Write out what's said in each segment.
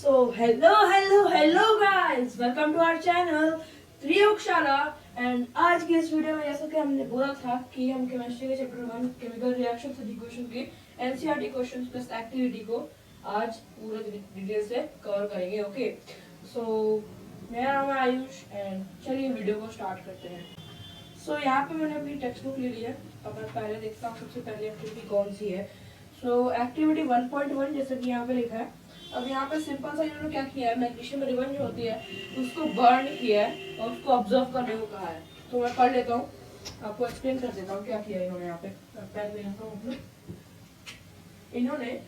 So hello guys, welcome to our channel Triyogshala. And आज की इस वीडियो में जैसा कि हमने बोला था कि हम केमिस्ट्री के चैप्टर 1 केमिकल रिएक्शन से इक्वेशन के एनसीईआरटी क्वेश्चंस प्लस एक्टिविटी को आज पूरे डिटेल से कवर करेंगे। ओके, सो मेरा नाम है आयुष एंड चलिए वीडियो को स्टार्ट करते हैं। सो यहाँ पे मैंने अपनी टेक्स्ट बुक ले ली है। अब मैं पहले देखता हूँ सबसे पहले एक्टिविटी कौन सी है। सो एक्टिविटी 1.1 जैसा कि यहाँ पे लिखा है। अब यहाँ पे सिंपल सा इन्होंने क्या किया है, मैग्नीशियम रिबन जो होती है उसको बर्न किया है और उसको ऑब्जर्व करने को कहा है। तो मैं पढ़ लेता हूँ, आपको एक्सप्लेन कर देता हूँ क्या किया है इन्होंने। यहाँ पे पेन ले लेता हूँ। इन्होंने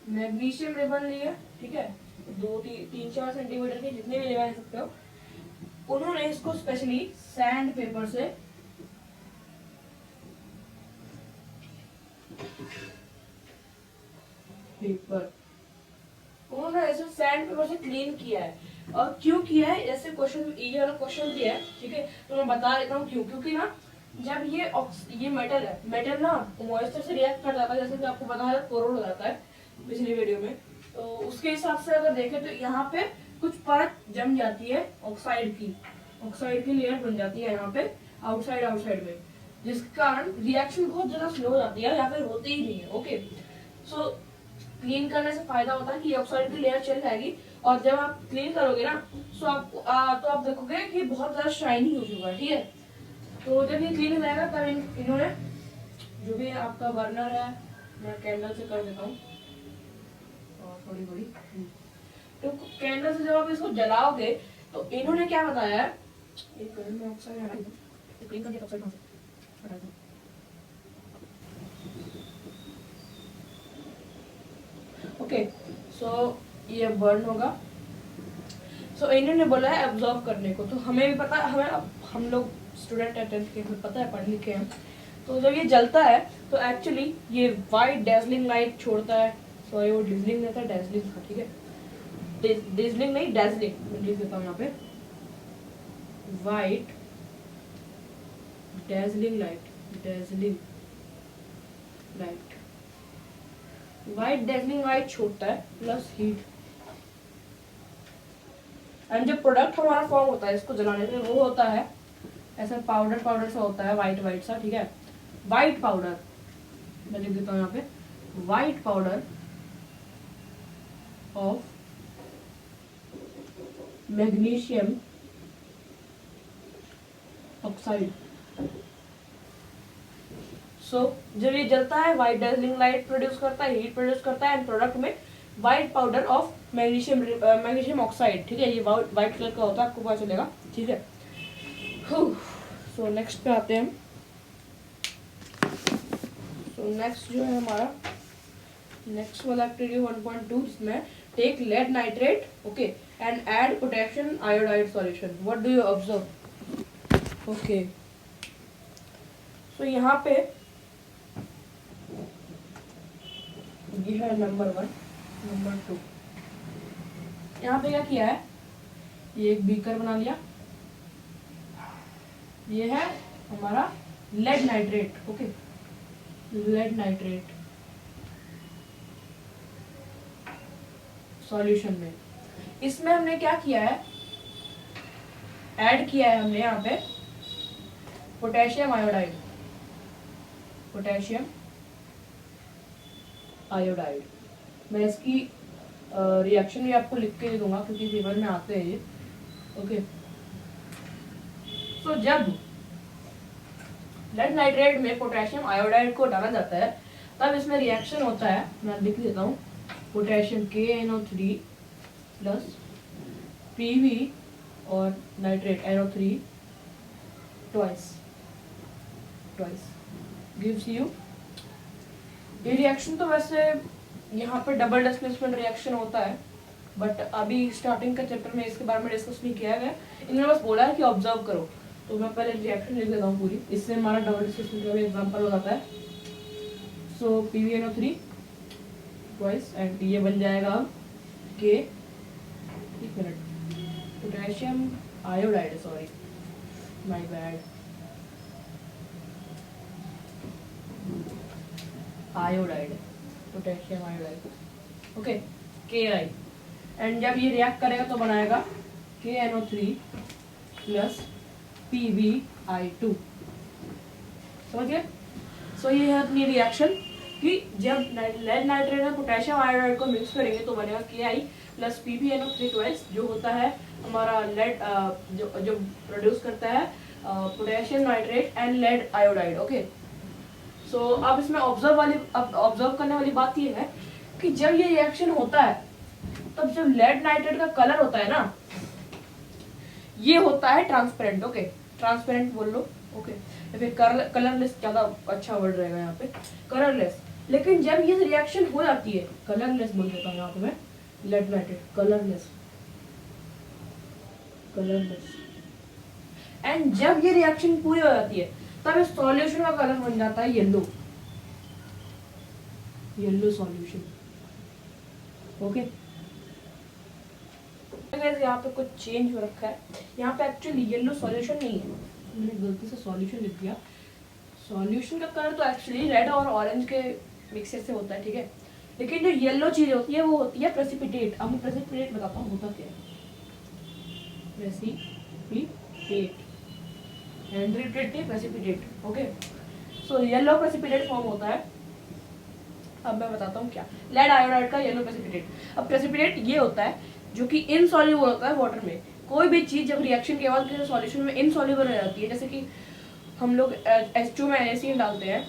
मैग्नीशियम रिबन लिया, ठीक है, 2-3-4 सेंटीमीटर के जितने भी ले सकते हो। उन्होंने इसको स्पेशली सैंड पेपर से उन्होंने ऐसे सैंड पेपर से क्लीन किया है। और क्यों किया है, जैसे क्वेश्चन ये वाला क्वेश्चन दिया है, ठीक है, तो मैं बता देता हूँ क्यों। क्योंकि ना जब ये मेटल है, मेटल ना मॉइस्चर से रिएक्ट कर जाता है, जैसे कि आपको पता है कोरोड हो जाता है पिछली वीडियो में। तो उसके हिसाब से अगर देखें तो यहाँ पे कुछ परत जम जाती है ऑक्साइड की लेयर बन जाती है यहाँ पे आउटसाइड में, जिसके कारण रिएक्शन बहुत ज्यादा स्लो हो जाती है या फिर होती ही नहीं है। ओके, सो क्लीन करने से फायदा होता है कि ऑक्साइड की लेयर चल जाएगी और जब आप क्लीन करोगे ना तो आप देखोगे कि बहुत ज्यादा शाइनी हो चुका है, ठीक है। तो जब ये क्लीन हो जाएगा तब इन्होंने जो भी आपका बर्नर है, मैं कैंडल से कर देता हूँ और थोड़ी तो कैंडल से जब आप इसको जलाओगे तो इन्होंने क्या बताया है, एक में ऑक्साइड हटा दो, क्लीन करके ऑक्साइड हटा दो। ओके, सो ये बर्न होगा। सो इन्होंने बोला है एब्जॉर्ब करने को, तो हमें भी पता, हम लोग स्टूडेंट है 10th के, हमें पता है, पढ़ लिखे हैं। तो जब ये जलता है तो एक्चुअली ये वाइट डेजलिंग लाइट छोड़ता है। सॉरी, वो डिजलिंग नहीं था, डेजलिंग था, ठीक है, डिजलिंग नहीं डेजलिंग, मैं लिख देता हूँ यहाँ पे, white dazzling light white dazzling light छोड़ता है प्लस हीट। एंड जो प्रोडक्ट हमारा फॉर्म होता है इसको जलाने से, वो होता है ऐसा पाउडर सा होता है, वाइट सा, ठीक है, वाइट पाउडर। मैं लिख देता हूँ यहाँ पे, white powder of magnesium oxide. So जब ये जलता है व्हाइट डेजलिंग लाइट प्रोड्यूस करता है, हीट प्रोड्यूस करता है एंड प्रोडक्ट में white powder of magnesium oxide, ठीक है, ये व्हाइट कलर का होता है, आपको पता चलेगा, ठीक है। सो नेक्स्ट पे आते हैं। सो नेक्स्ट जो है हमारा नेक्स्ट वाला एक्टिविटी 1.2, जिसमें take lead nitrate, okay, and add potassium iodide solution, what do you observe. Okay, so यहाँ पे ये है नंबर 1। नंबर 2, यहाँ पे क्या किया है, ये एक बीकर बना लिया, ये है हमारा lead nitrate, okay, lead nitrate solution में। इसमें हमने क्या किया है, ऐड किया है हमने यहाँ पे पोटेशियम आयोडाइड। मैं इसकी रिएक्शन भी आपको लिख के दे दूंगा क्योंकि पेपर में आते हैं ये। ओके, सो जब लेड नाइट्रेट में पोटेशियम आयोडाइड को डाला जाता है तब इसमें रिएक्शन होता है, मैं लिख देता हूँ, पोटेशियम KNO3 प्लस PV और nitrate NO3 twice gives you. ये रिएक्शन तो वैसे यहाँ पे डबल डिस्प्लेसमेंट रिएक्शन होता है, बट अभी स्टार्टिंग का चैप्टर में इसके बारे में डिस्कस नहीं किया गया, इन्होंने बस बोला है कि ऑब्जर्व करो। तो मैं पहले रिएक्शन लिख लेता हूँ पूरी, इससे हमारा डबल डिस्प्लेसमेंट का भी एग्जांपल हो जाता है। सो PbNO3 ट्वाइस एंड ये बन जाएगा एक minute, potassium iodide, sorry my bad, iodide, potassium iodide, okay, Ki। And जब ये रिएक्ट करेगा तो बनाएगा KNO3 प्लस PbI2। समझ गए? सो ये है अपनी रिएक्शन कि जब लेड नाइट्रेट और पोटेशियम आयोडाइड को मिक्स करेंगे तो बनेगा Ki प्लस PbNO3 ट्वाइस, जो होता है हमारा लेड जो प्रोड्यूस करता है potassium nitrate and lead iodide. Okay, so अब इसमें ऑब्जर्व करने वाली बात ये है कि जब ये रिएक्शन होता है तब जब लेड नाइट्रेट का कलर होता है ना, ये होता है ट्रांसपेरेंट। ओके, ट्रांसपेरेंट बोल लो। ओके, या फिर कलरलेस ज्यादा अच्छा वर्ड रहेगा यहाँ पे, कलरलेस। लेकिन जब ये रिएक्शन हो जाती है, कलरलेस बोल देता हूँ यहाँ पे मैं, lead nitrate colourless, colourless. And जब ये रिएक्शन पूरी हो जाती है तब इस सॉल्यूशन का कलर बन जाता है येलो, येलो सॉल्यूशन। ओके, यहाँ पे कुछ चेंज हो रखा है, यहाँ पे एक्चुअली येलो सॉल्यूशन नहीं है, मैंने गलती से सॉल्यूशन लिख दिया। सॉल्यूशन का कलर तो एक्चुअली रेड और ऑरेंज के मिक्सर से होता है, ठीक है, लेकिन जो येलो चीज होती है वो होती है प्रेसिपिटेट। अब मैं प्रेसिपिटेट बताता हूँ होता क्या है। Precipitate, precipitate. Okay, so yellow precipitate form होता है। अब मैं बताता हूँ क्या, लेड आयोडाइड का येलो प्रेसिपिटेट। अब प्रेसिपिटेट ये होता है जो कि इनसॉल्युबल होता है वाटर में। कोई भी चीज जब रिएक्शन के बाद किसी सॉल्यूशन में इनसॉल्युबल हो जाती है, जैसे कि हम लोग H2 में NaCl डालते हैं,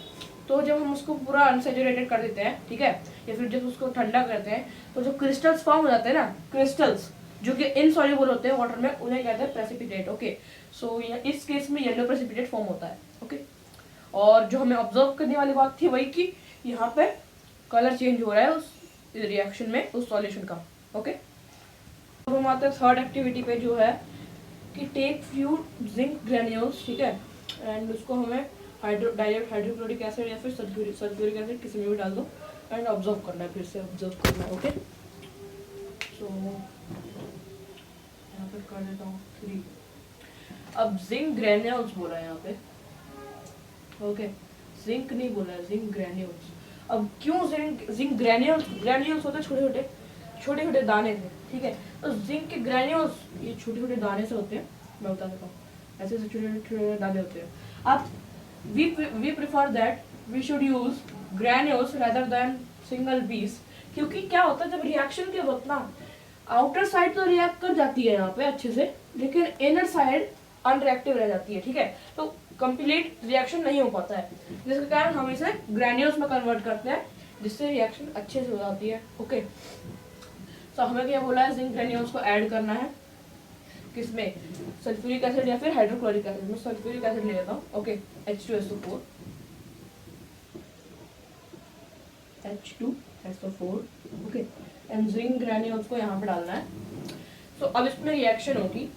तो जब हम उसको पूरा अनसैचुरेटेड कर देते हैं, ठीक है, या फिर जब उसको ठंडा करते हैं तो जो क्रिस्टल्स फॉर्म हो जाते हैं ना, क्रिस्टल्स जो कि इनसॉल्युबल होते हैं वाटर में, उन्हें कहते हैं प्रेसिपिटेट। ओके, सो इस केस में येलो प्रेसिपिटेट फॉर्म होता है। ओके, और जो हमें ऑब्जर्व करने वाली बात थी वही कि यहाँ पे कलर चेंज हो रहा है उस रिएक्शन में, उस सॉल्यूशन का। ओके, अब हम आते हैं थर्ड एक्टिविटी पे, जो है कि टेक फ्यू जिंक ग्रेन्यूल्स, ठीक है, एंड उसको हमें डायरेक्ट हाइड्रोक्लोरिक एसिड या फिर सल्फ्यूरिक एसिड किसी में भी डाल दो एंड ऑब्जर्व करना है, फिर से ऑब्जर्व करना है। ओके, सो यहाँ पे कर देता हूँ 3। अब जिंक ग्रेन्यूल्स बोला है यहाँ पे। ओके, जिंक नहीं बोला है, जिंक ग्रेन्यूल्स। अब क्यों जिंक ग्रेन्यूल्स? ग्रेन्यूल्स होते छोटे छोटे दाने थे, ठीक है, तो जिंक के ग्रेन्यूल्स ये छोटे छोटे दाने से होते हैं, मैं बता देता हूँ, ऐसे छोटे दाने होते हैं। अब we prefer that we should use granules rather than single piece, क्योंकि क्या होता है जब रिएक्शन के वक्त ना आउटर साइड तो रिएक्ट कर जाती है यहाँ पे अच्छे से, लेकिन इनर साइड अनरिएक्टिव रह जाती है, ठीक है, तो कंप्लीट रिएक्शन नहीं हो पाता है, जिसके कारण हम इसे ग्रेन्यूल्स में कन्वर्ट करते हैं, जिससे रिएक्शन अच्छे से हो जाती है। ओके, तो हमें क्या बोला है, जिंक ग्रेन्यूल्स को ऐड करना है किसमें, सल्फ्यूरिक एसिड या फिर हाइड्रोक्लोरिक एसिड। मैं सल्फ्यूरिक एसिड ले लेता हूँ। Okay, H2SO4, H2SO4। Okay, and zinc granules को यहाँ पे डालना है। तो अब इसमें रिएक्शन होगी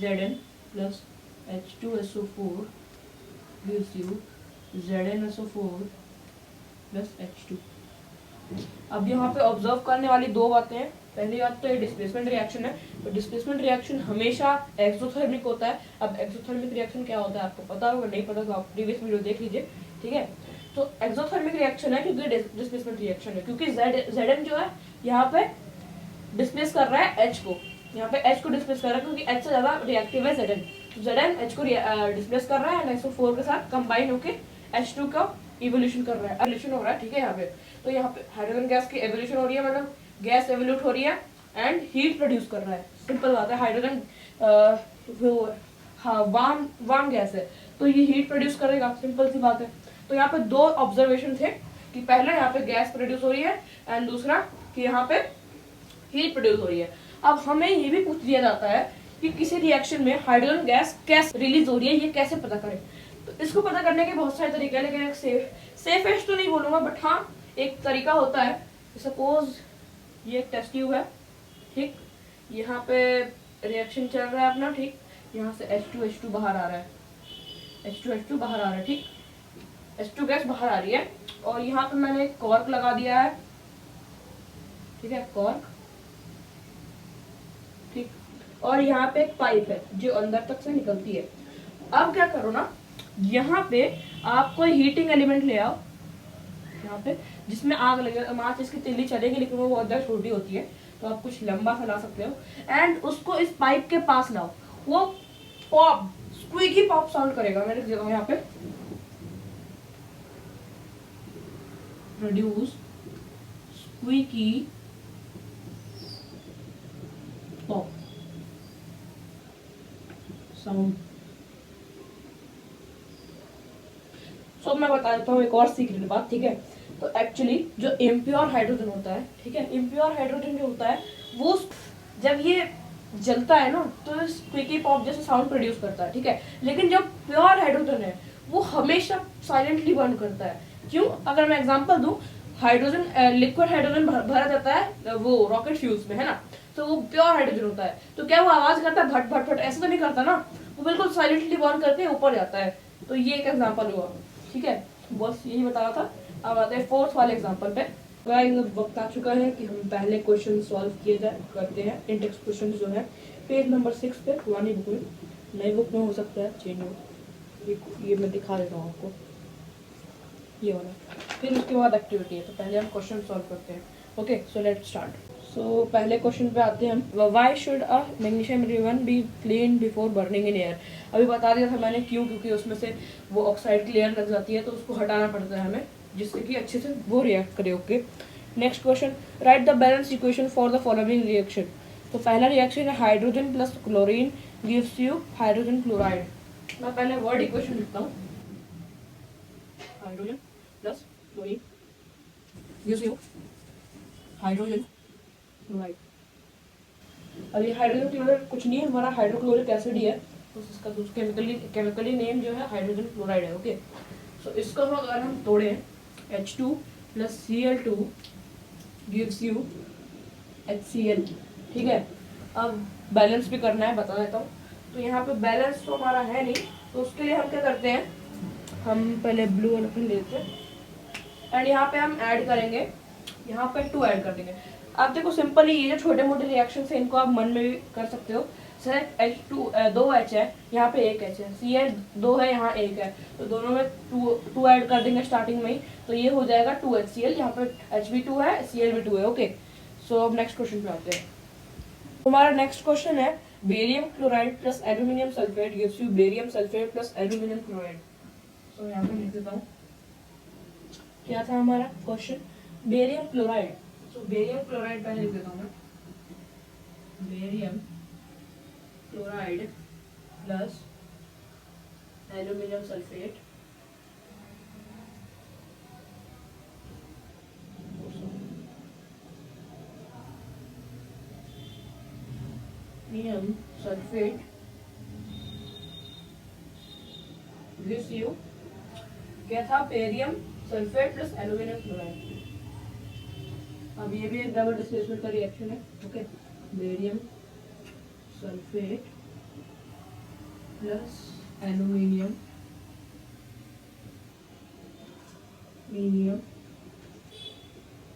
Zn plus H2SO4 gives you ZnSO4 plus H2। अब यहाँ पे ऑब्जर्व करने वाली दो बातें हैं। पहली बात तो ये डिस्प्लेसमेंट रिएक्शन है, तो डिस्प्लेसमेंट रिएक्शन हमेशा एक्सोथर्मिक होता है। अब एक्सोथर्मिक रिएक्शन क्या होता है आपको पता होगा, नहीं पता तो आप प्रीवियस वीडियो देख लीजिए, ठीक है। तो एक्सोथर्मिक रिएक्शन है क्योंकि डिस्प्लेसमेंट रिएक्शन है, क्योंकि Zn जो है यहाँ पे डिस्प्लेस कर रहा है H को, यहाँ पे H को डिस्प्लेस कर रहा है क्योंकि H से ज्यादा रिएक्टिव है Zn, तो Zn H को डिस्प्लेस कर रहा है एंड SO4 के साथ कंबाइन होके H2 का इवोल्यूशन कर रहा है, एवोल्यूशन हो रहा है, ठीक है। यहाँ पे तो यहाँ पे हाइड्रोजन गैस की एवोल्यूशन हो रही है, मतलब गैस एवोल्यूट हो रही है एंड हीट प्रोड्यूस कर रहा है। सिंपल बात है, हाइड्रोजन वार्म गैस है तो ये हीट प्रोड्यूस करेगा, सिंपल सी बात है। तो यहाँ पे दो ऑब्जर्वेशन थे कि पहला यहाँ पे गैस प्रोड्यूस हो रही है एंड दूसरा कि यहाँ पे हीट प्रोड्यूस हो रही है। अब हमें ये भी पूछ दिया जाता है कि किसी रिएक्शन में हाइड्रोजन गैस कैसे रिलीज हो रही है, ये कैसे पता करें। तो इसको पता करने के बहुत सारे तरीके हैं, लेकिन एक सेफेस्ट तो नहीं बोलूंगा, बट हाँ एक तरीका होता है। सपोज ये एक टेस्ट ट्यूब है, ठीक, यहाँ पे रिएक्शन चल रहा है अपना, ठीक, यहाँ से H2 बाहर आ रहा है, H2 बाहर आ रहा है, ठीक, H2 गैस बाहर आ रही है और यहाँ पे मैंने एक कॉर्क लगा दिया है, ठीक है, कॉर्क, ठीक, और यहाँ पे एक पाइप है जो अंदर तक से निकलती है। अब क्या करो ना, यहाँ पे आप कोई हीटिंग एलिमेंट ले आओ, यहाँ पे जिसमें आग लगे, आँच इसकी तेली चलेगी लेकिन वो बहुत ज़्यादा छोटी होती है, तो आप कुछ लंबा सा ला सकते हो एंड उसको इस पाइप के पास लाओ, वो पॉप स्क्वीकी पॉप साउंड करेगा। मैं लिख देता हूँ यहाँ पे, प्रोड्यूस स्क्वीकी पॉप साउंड। सो मैं बता देता हूँ एक और सीक्रेट बात, ठीक है। तो एक्चुअली जो इम्प्योर हाइड्रोजन होता है, ठीक है, इम्प्योर हाइड्रोजन जो होता है वो जब ये जलता है ना तो स्क्वीकी पॉप जैसे साउंड प्रोड्यूस करता है, ठीक है। लेकिन जब प्योर हाइड्रोजन है वो हमेशा साइलेंटली बर्न करता है। क्यों? अगर मैं एग्जांपल दूं, हाइड्रोजन लिक्विड हाइड्रोजन भरा जाता है वो रॉकेट फ्यूज में, है ना, तो वो प्योर हाइड्रोजन होता है, तो क्या वो आवाज करता है भट भट भट? ऐसा तो नहीं करता ना, वो बिल्कुल साइलेंटली बर्न करके ऊपर जाता है। तो ये एक एग्जांपल हुआ, ठीक है, बस यही बता रहा था। अब आते हैं फोर्थ वाले एग्जांपल पे। गाइस वक्त आ चुका है कि हम पहले क्वेश्चन सॉल्व किए जाए करते हैं। इंडेक्स क्वेश्चन जो है पेज नंबर 6 पे, पुरानी बुक में, नई बुक में हो सकता है चेंज हो, ये मैं दिखा देता हूँ आपको, ये वाला। फिर उसके बाद एक्टिविटी है, तो पहले हम क्वेश्चन सॉल्व करते हैं। Okay, so let's start. So पहले क्वेश्चन पे आते हैं हम। Why should a magnesium ribbon be clean before burning in air? अभी बता दिया था मैंने क्यों, क्योंकि उसमें से वो ऑक्साइड की लेयर लग जाती है, तो उसको हटाना पड़ता है हमें, जिससे कि अच्छे से वो रिएक्ट करे। Okay, next question, right the balance equation for the following reaction. तो पहला रिएक्शन है hydrogen plus chlorine gives you hydrogen chloride. मैं पहले वर्ड इक्वेशन लिखता हूँ, hydrogen plus chlorine gives you hydrogen chloride. अब ये हाइड्रोजन क्लोराइड कुछ नहीं है, हमारा हाइड्रोक्लोरिक एसिड ही है, तो इसका केमिकली नेम जो है हाइड्रोजन क्लोराइड है। ओके, सो इसको अगर हम तोड़े, H2 plus Cl2 gives you HCl, ठीक है। अब बैलेंस भी करना है, बता देता हूँ। तो यहाँ पे बैलेंस तो हमारा है नहीं, तो उसके लिए हम क्या करते हैं, हम पहले ब्लू वाला पेन लेते हैं एंड यहाँ पे हम ऐड करेंगे, यहाँ पे 2 ऐड कर देंगे। आप देखो सिंपल ही, ये जो छोटे मोटे रिएक्शन है इनको आप मन में भी कर सकते हो। सर H2 2 H है, यहाँ पे 1 H है, Cl 2 है, यहाँ 1 है, तो दोनों में 2 ऐड कर देंगे स्टार्टिंग में ही, तो ये हो जाएगा 2HCl। यहाँ पे H भी 2 है, Cl भी 2 है। ओके, सो अब नेक्स्ट क्वेश्चन पे आते हैं। हमारा नेक्स्ट क्वेश्चन है barium chloride plus aluminium sulphate gives you barium sulphate plus aluminium chloride. So यहाँ पे लिख देता हूँ, क्या था हमारा क्वेश्चन, बेरियम क्लोराइड। तो बेरियम क्लोराइड पहले लिख देता हूँ मैं, barium chloride plus aluminium sulphate aluminium sulphate gives you, क्या था, barium sulphate plus aluminium chloride. अब ये भी एक डबल डिस्प्लेसमेंट का रिएक्शन है। Okay, barium sulphate plus aluminium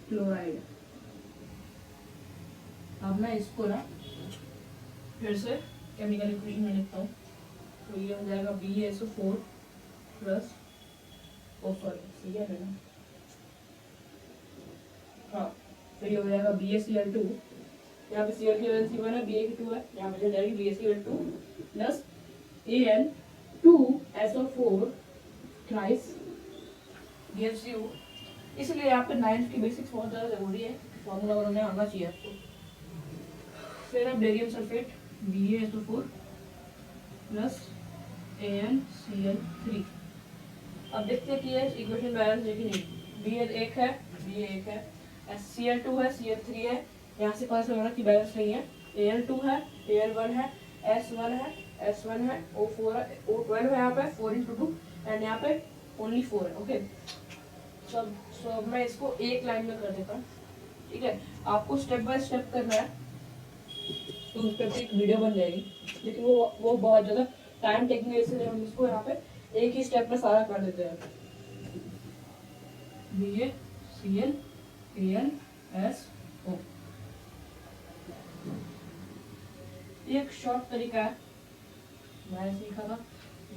chloride. अब मैं इसको ना फिर से केमिकल इक्वेशन में लिखता हूँ, तो ये हो जाएगा BaSO4 प्लस, ओ सॉरी Cl है ना, हाँ, तो ये हो जाएगा BaCl2, यहाँ पे Cl की वजह से 1 है, Ba की 2 है, यहाँ पे जाएगी BaCl2 plus Al2SO4 thrice gives you, इसलिए यहाँ पे 9th की बेसिक्स बहुत ज़्यादा जरूरी है, फॉर्मूला वगैरह आना चाहिए आपको। फिर अब barium sulphate BaSO4 plus AlCl3। अब देखते हैं कि ये इक्वेशन बैलेंस है कि नहीं। Ba 1 है, Ba 1 है, Cl2 है, Cl3 है, यहाँ से पता चल रहा है कि बैलेंस नहीं है। Al2 है, Al1 है, S1 है, S1 है, O4 है, O12 है, यहाँ पे 4x2 एंड यहाँ पे ओनली 4 है। ओके, सब मैं इसको एक लाइन में कर देता हूँ, ठीक है। आपको स्टेप बाय स्टेप करना है, तो उस पर एक वीडियो बन जाएगी, लेकिन वो बहुत ज़्यादा टाइम टेकिंग है, इसलिए हम इसको यहाँ पे एक ही स्टेप में सारा कर देते हैं। BaCl AlSO, एक शॉर्ट तरीका है, मैंने सीखा था,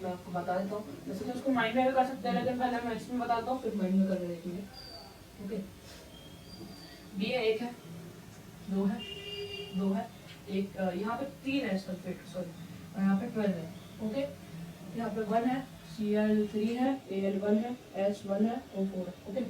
मैं आपको बता देता हूँ। वैसे तो इसको माइंड में भी कर सकते हैं, लेकिन पहले मैं इसमें बताता हूँ, फिर माइंड में कर देंगे। ओके, बी है, एक है, दो है, दो है, एक यहाँ पे 3 है सल्फेट, सॉरी, और यहाँ पे 12 है। ओके, यहाँ पे 1 है, Cl3 है, Al1 है, S1 है, O4 है। ओके,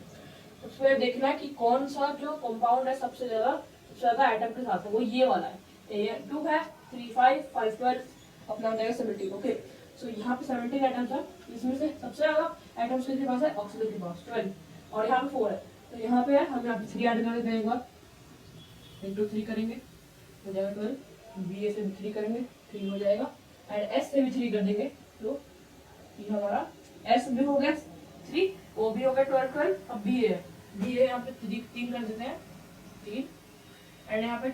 उसमें देखना है कि कौन सा जो कंपाउंड है सबसे ज्यादा एटम के साथ है, वो ये वाला है। Al2 है, 3 5 5 12, अपना हो जाएगा 17। ओके, सो यहाँ पे 17 एटम्स है, इसमें से सबसे ज्यादा एटम्स किसके पास है, ऑक्सीजन के पास 12, और यहाँ पे 4 है, तो यहाँ पे है, हम यहाँ पे 3 ऐड कर देते हैं एक बार, 1 2 3 करेंगे, हो जाएगा 12, बी ए से भी 3 करेंगे, 3 हो जाएगा, एंड एस से भी 3 कर देंगे, तो ये हमारा एस भी हो गया 3, ओ भी हो गया 12 12, अब बी ए यहाँ पे 3 कर देते हैं, 3, एंड यहाँ पे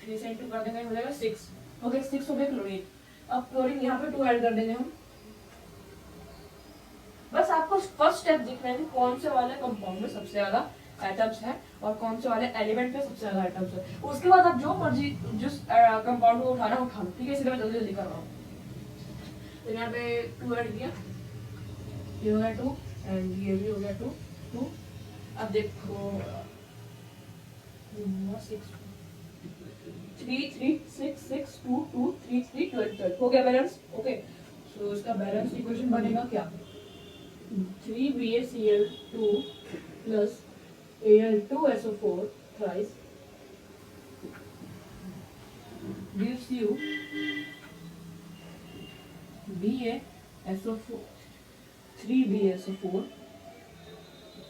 3 से 2 कर देंगे, हो जाएगा 6। ओके, 6 हो गया क्लोरीन। अब क्लोरीन यहाँ पे 2 ऐड कर देंगे हम। बस आपको फर्स्ट स्टेप देखना है कि कौन से वाले कंपाउंड में सबसे ज्यादा एटम्स है और कौन से वाले एलिमेंट में सबसे ज्यादा एटम्स है। उसके बाद आप जो मर्जी जिस कंपाउंड को उठाना उठा लो, ठीक है, इसलिए मैं जल्दी जल्दी कर रहा हूँ। तो यहाँ पे 2 ऐड किया, ये हो गया 2, एंड ये भी हो गया 2 2। अब देखो 6 3 3 6 6 2 2 3 3 12 हो गया बैलेंस। ओके, सो इसका बैलेंस इक्वेशन बनेगा क्या, 3BaCl2 plus Al2SO4 thrice gives you BaSO4 3BaSO4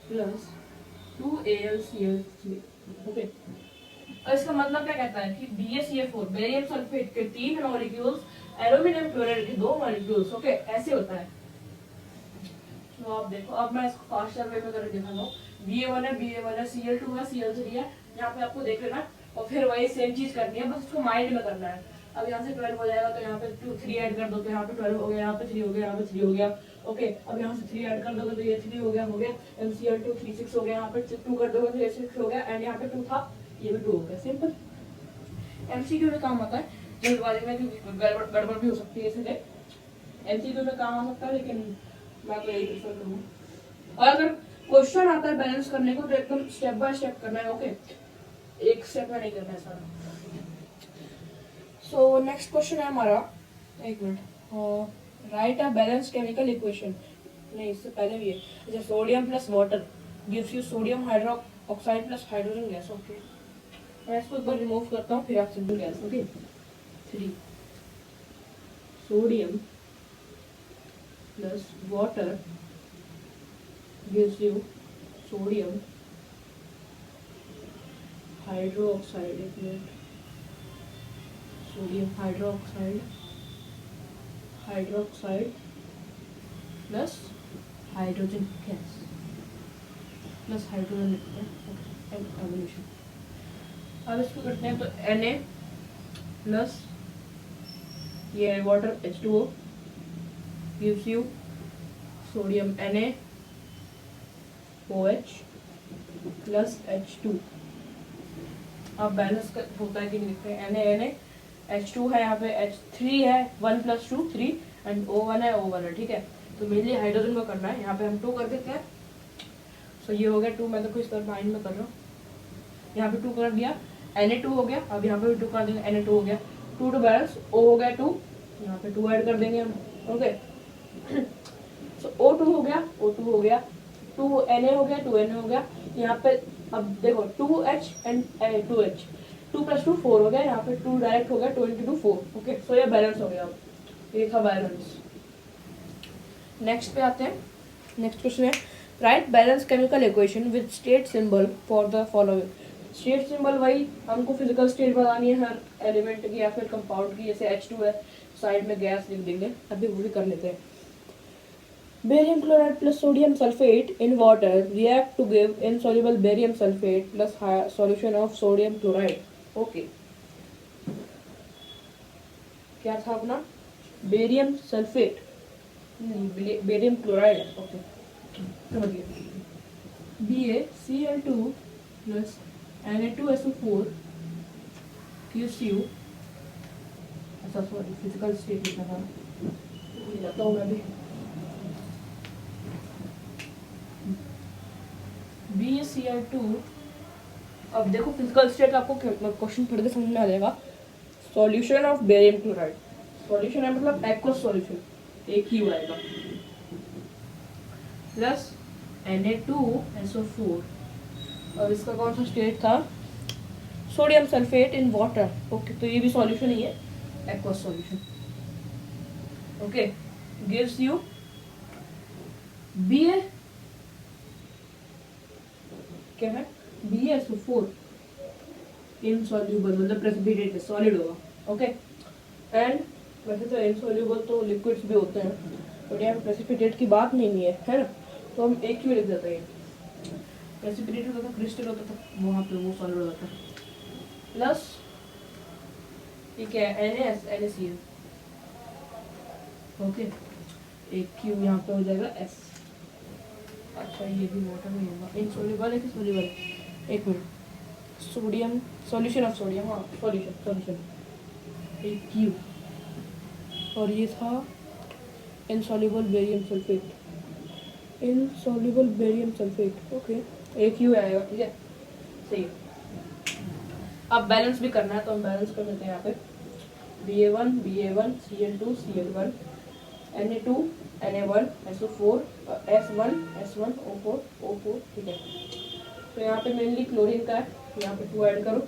plus 2AlCl3। Okay, और इसका मतलब क्या कहता है कि BaCl4 बेरियम सल्फेट के 3 मॉलिक्यूल्स, एल्यूमिनियम क्लोराइड के 2 मॉलिक्यूल्स। ओके, ऐसे होता है। तो आप देखो, अब मैं इसको फास्टर वे में करके दिखाता हूँ। Ba1 है, Ba1 है, Cl2 है, Cl3 है, यहाँ पे आपको देख लेना, और फिर वही सेम चीज करनी है, बस उसको माइंड में करना है। अब यहाँ से 12 हो जाएगा, तो यहाँ पे 3 ऐड कर दो, तो यहाँ पे 12 हो गया, यहाँ पे 3 हो गया, यहाँ पे 3 हो गया। ओके, अब यहाँ से 3 ऐड कर दोगे तो ये 3 हो गया, MCl2 3 6 हो गया, यहाँ पे 2 कर दोगे तो ये 6 हो गया, एंड यहाँ पे 2 था, ये भी 2 हो गया। सिंपल। MCQ में काम आता है जल्दबाजी में, क्योंकि गड़बड़ भी हो सकती है, इसलिए MCQ में काम आ सकता है, लेकिन मैं तो यही प्रेफर करूँगा। और अगर क्वेश्चन आता है बैलेंस करने को, तो एकदम स्टेप बाय स्टेप करना है। ओके, एक स्टेप में नहीं करना है सारा। सो नेक्स्ट क्वेश्चन है हमारा, एक minute, right a balance chemical equation. नहीं, इससे पहले भी है, जैसे sodium plus water gives you sodium hydroxide plus hydrogen gas. Okay, मैं इसको एक बार रिमूव करता हूँ, फिर oxygen gas. Okay, 3 sodium plus water gives you sodium hydroxide, एक minute, sodium hydroxide plus hydrogen gas plus hydrogen evolution. अब इसको करते हैं, तो Na प्लस ये water H2O gives you sodium NaOH plus H2। अब बैलेंस होता है कि नहीं देखते हैं, Na H2 है, यहाँ पे H3 है, 1 + 2 3, एंड O1 है, O1 है। ठीक है, तो मेनली हाइड्रोजन को करना है, यहाँ पे हम 2 कर देते हैं। सो ये हो गया 2, मैं तो इस तरह माइंड में कर रहा हूँ, यहाँ पे 2 कर दिया, Na2 हो गया, अब यहाँ पे भी 2 कर देंगे, Na2 हो गया, 2 टू बैलेंस, O हो गया 2, यहाँ पे 2 ऐड कर देंगे हम। ओके, सो O2 हो गया, O2 हो गया, 2 Na हो गया, 2 Na हो गया, यहाँ पे अब देखो 2H एंड 2H, 2 + 2 4 हो गया, यहाँ पे 2 डायरेक्ट हो गया, 2 × 2 4। ओके, सो ये बैलेंस हो गया। अब ये था बैलेंस। नेक्स्ट पे आते हैं, नेक्स्ट क्वेश्चन है, right balance chemical equation with state symbol for the following. State symbol वही हमको फिजिकल स्टेट बतानी है हर एलिमेंट की या फिर कंपाउंड की, जैसे H2 है, साइड में गैस लिख देंगे, अभी वो भी कर लेते हैं। Barium chloride plus sodium sulfate in water react to give insoluble barium sulfate plus solution of sodium chloride. Okay. क्या था अपना, बेरियम सल्फेट नहीं, बेरियम क्लोराइड है। ओके, समझ गया। BaCl2 plus Na2SO4 gives you, अच्छा सॉरी फिजिकल स्टेट लिखा था, भूल जाता हूँ मैं भी। BaCl2। अब देखो फिजिकल स्टेट आपको क्वेश्चन पढ़ के समझ में आ जाएगा। Solution of barium chloride, solution है मतलब एक्वस सॉल्यूशन, एक ही आएगा, प्लस Na2SO4। अब इसका कौन सा स्टेट था, sodium sulphate in water. Okay, तो ये भी सॉल्यूशन ही है, aqueous solution. Okay, gives you Ba, क्या है, BaSO4 इनसॉल्यूबल, मतलब प्रेसिपिटेट, सॉलिड होगा। ओके, एंड वैसे तो इनसॉल्यूबल तो लिक्विड्स भी होते हैं, बट यहाँ प्रेसिपिटेट की बात नहीं है ना, तो हम एक ही लिख देते हैं। प्रेसिपिटेट होता था, क्रिस्टल होता था, वहाँ पे वो सॉलिड होता था। प्लस ठीक है NaCl। ओके, एक क्यू यहाँ पे हो जाएगा S। अच्छा, ये भी वाटर में होगा, इनसॉल्यूबल है कि सोल्यूबल, एक minute, sodium, solution of sodium, हाँ सॉल्यूशन, एक क्यू, और ये था insoluble barium sulphate, insoluble barium sulphate. Okay, एक क्यू आएगा, ठीक है, सही है। अब बैलेंस भी करना है, तो हम बैलेंस कर लेते हैं यहाँ पे, Ba1 Cl2 Cl1 Na2 Na1 SO4 S1 O4 O4, ठीक है। तो यहाँ पे मेनली क्लोरीन का है, यहाँ पे 2 ऐड करो,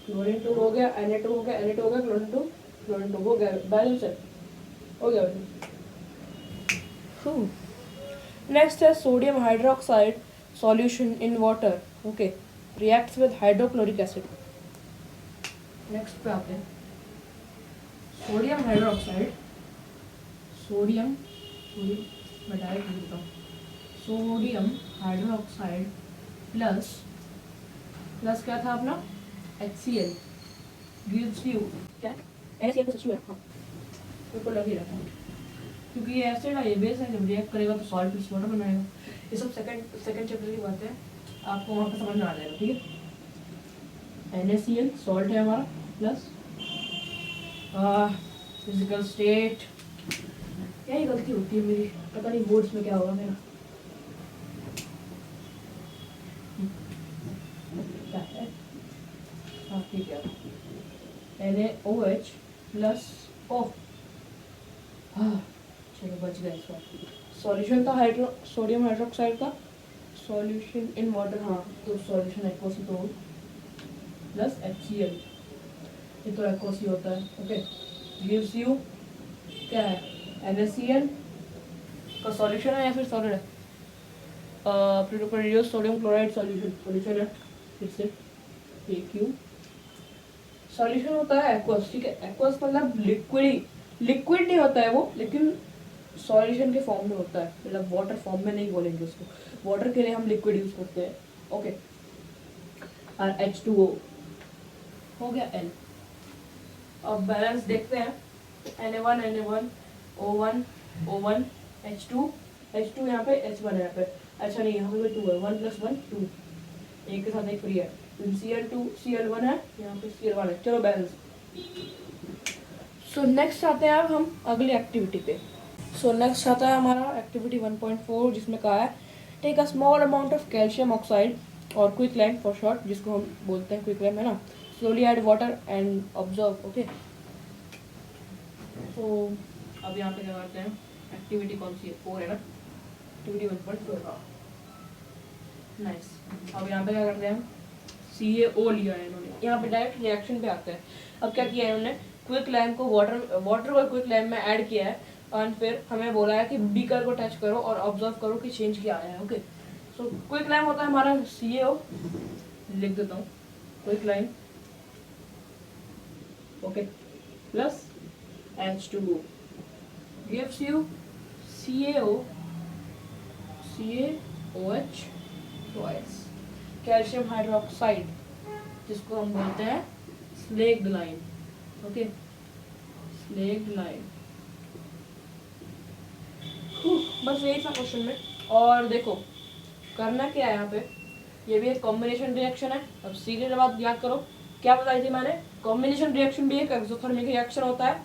क्लोरीन 2 हो गया, Na2 हो गया, Na2 हो गया, क्लोरीन 2 हो गया, बैलेंस है, हो गया। नेक्स्ट है sodium hydroxide solution in water. Okay, reacts with hydrochloric acid. Next पे आते हैं, सोडियम हाइड्रोक्साइड, सोडियम मैं डायरेक्ट लिखता हूँ, सोडियम हाइड्रोक्साइड प्लस क्या था अपना HCl गिव्स यू क्या, NaCl तो सच में, हाँ मेरे को लग ही रहा था, क्योंकि ये एसिड है, ये बेस है, जब रिएक्ट करेगा तो सॉल्ट प्लस वाटर बनाएगा। ये सब सेकंड चैप्टर की बात है, आपको वहाँ पे समझ में आ जाएगा, ठीक है। NaCl सॉल्ट है हमारा, प्लस फिजिकल स्टेट, यही गलती होती है मेरी, पता नहीं बोर्ड्स में क्या होगा मेरा, क्या है, हाँ ठीक है, NaOH प्लस O, हाँ चलो बच गया इसका। सॉल्यूशन था सोडियम हाइड्रोक्साइड का, सॉल्यूशन इन वाटर, हाँ तो सॉल्यूशन एक्वासिटोन प्लस HCl, ये तो एक्वासी होता है। ओके, गिव्स यू क्या है, NaCl का सॉल्यूशन है या फिर सॉलिड है, प्रोड्यूस सोडियम क्लोराइड सॉल्यूशन है, फिर से AQ, सॉल्यूशन होता है एक्वस, ठीक है। एक्वस मतलब लिक्विड नहीं होता है वो, लेकिन सॉल्यूशन के फॉर्म में होता है, मतलब वाटर फॉर्म में नहीं बोलेंगे उसको, वाटर के लिए हम लिक्विड यूज करते हैं। ओके, और H2O हो गया L। अब बैलेंस देखते हैं, Na1 O1 H2 यहाँ पे H1 है यहाँ पे, अच्छा नहीं यहाँ पे 2 है, 1 + 1 2, एक के साथ एक फ्री है, Cl1 है, यहाँ पे Cl1 है, चलो बैलेंस। सो नेक्स्ट आते हैं अब हम अगली एक्टिविटी पे। सो नेक्स्ट आता है हमारा एक्टिविटी 1.4, जिसमें कहा है take a small amount of calcium oxide और क्विक लाइम फॉर शॉर्ट, जिसको हम बोलते हैं क्विक लाइम, है ना, slowly add water and observe. Okay, तो अब यहाँ पे क्या करते हैं, एक्टिविटी कौन सी है, 4 है ना, एक्टिविटी 1.4, नाइस। अब यहाँ पे क्या करते हैं, CaO लिया है इन्होंने, यहाँ पे डायरेक्ट रिएक्शन पे आते हैं। अब क्या किया है इन्होंने, क्विक लाइम को वाटर को क्विक लाइम में ऐड किया है, और फिर हमें बोला है कि बीकर को टच करो और ऑब्जर्व करो कि चेंज क्या आया है। ओके, सो क्विक लाइम होता है हमारा CaO, लिख देता हूँ quick lime, okay, plus H2O gives you CaOH twice, calcium hydroxide, जिसको हम बोलते हैं स्लेग्ड लाइम। ओके, स्लेग्ड लाइम, बस यही था क्वेश्चन में। और देखो करना क्या है यहाँ पे, ये भी एक कॉम्बिनेशन रिएक्शन है। अब सीधे बात याद करो, क्या बताई थी मैंने, कॉम्बिनेशन रिएक्शन भी एक एक्सोथर्मिक रिएक्शन होता है,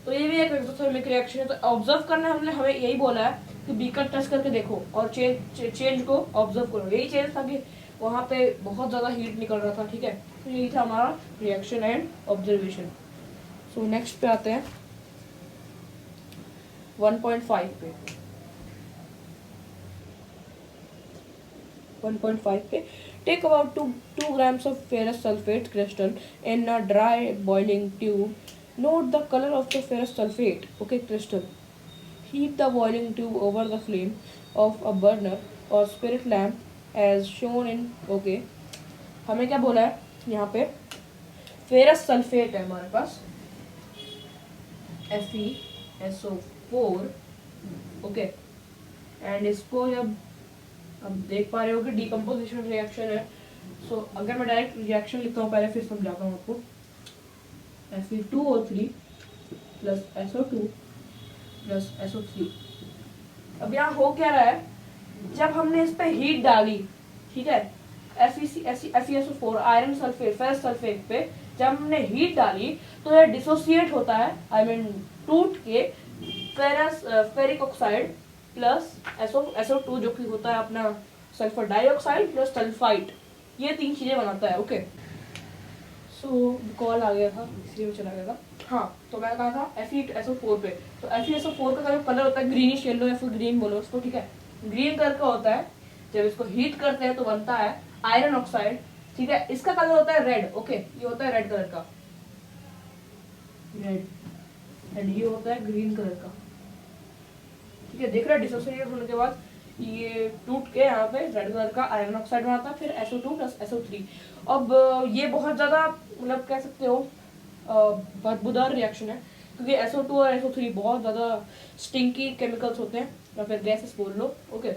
तो ये भी एक एक्सोथर्मिक रिएक्शन है। तो ऑब्जर्व करना है हमने, हमें यही बोला है कि बीकर टच करके देखो और चेंज को ऑब्जर्व करो। यही चेंज था कि वहाँ पे बहुत ज़्यादा हीट निकल रहा था, ठीक है। तो यही था हमारा reaction and observation. So next पे आते हैं 1.5 पे। 1.5 पे take about 2 grams of ferrous sulfate crystal in a dry boiling tube. Note the color of the ferrous sulfate, okay, crystal. Heat the boiling tube over the flame of a burner or spirit lamp as shown in, okay. हमें क्या बोला है यहाँ पे, ferrous sulphate है हमारे पास, FeSO4, okay. And इसको जब अब देख पा रहे हो कि डिकम्पोजिशन रिएक्शन है। सो अगर मैं डायरेक्ट रिएक्शन लिखता हूँ, पहले फिर समझाता हूँ आपको। Fe2O3 plus SO2 plus SO3। अब यहाँ हो क्या रहा है, जब हमने इस पे हीट डाली, ठीक है, FeSO4 iron sulphate ferrous sulphate पे जब हमने हीट डाली तो यह डिसोसिएट होता है, आई मीन टूट के फेरिक ऑक्साइड प्लस SO2 जो कि होता है अपना सल्फर डाइऑक्साइड प्लस सल्फाइट, ये 3 चीजें बनाता है, ओके। सो कॉल आ गया था इसलिए वो चला गया था। हाँ, तो मैं कहा था FeSO4 पे, तो FeSO4 का कलर होता है ग्रीनिश येलो या फिर ग्रीन बोलो उसको, ठीक है। ग्रीन कलर का होता है, जब इसको हीट करते हैं तो बनता है आयरन ऑक्साइड, ठीक है। इसका कलर होता है रेड, ओके, ये होता है रेड कलर का, रेड, एंड ये होता है ग्रीन कलर का, ठीक है। देख रहे हैं डिसोसिएट होने के बाद ये टूट के यहाँ पे रेड कलर का आयरन ऑक्साइड बनाता है, फिर SO2 प्लस SO3। अब ये बहुत ज़्यादा मतलब कह सकते हो बदबूदार रिएक्शन है, क्योंकि SO2 और SO3 बहुत ज़्यादा स्टिंकी केमिकल्स होते हैं या फिर गैसेस बोल लो, ओके।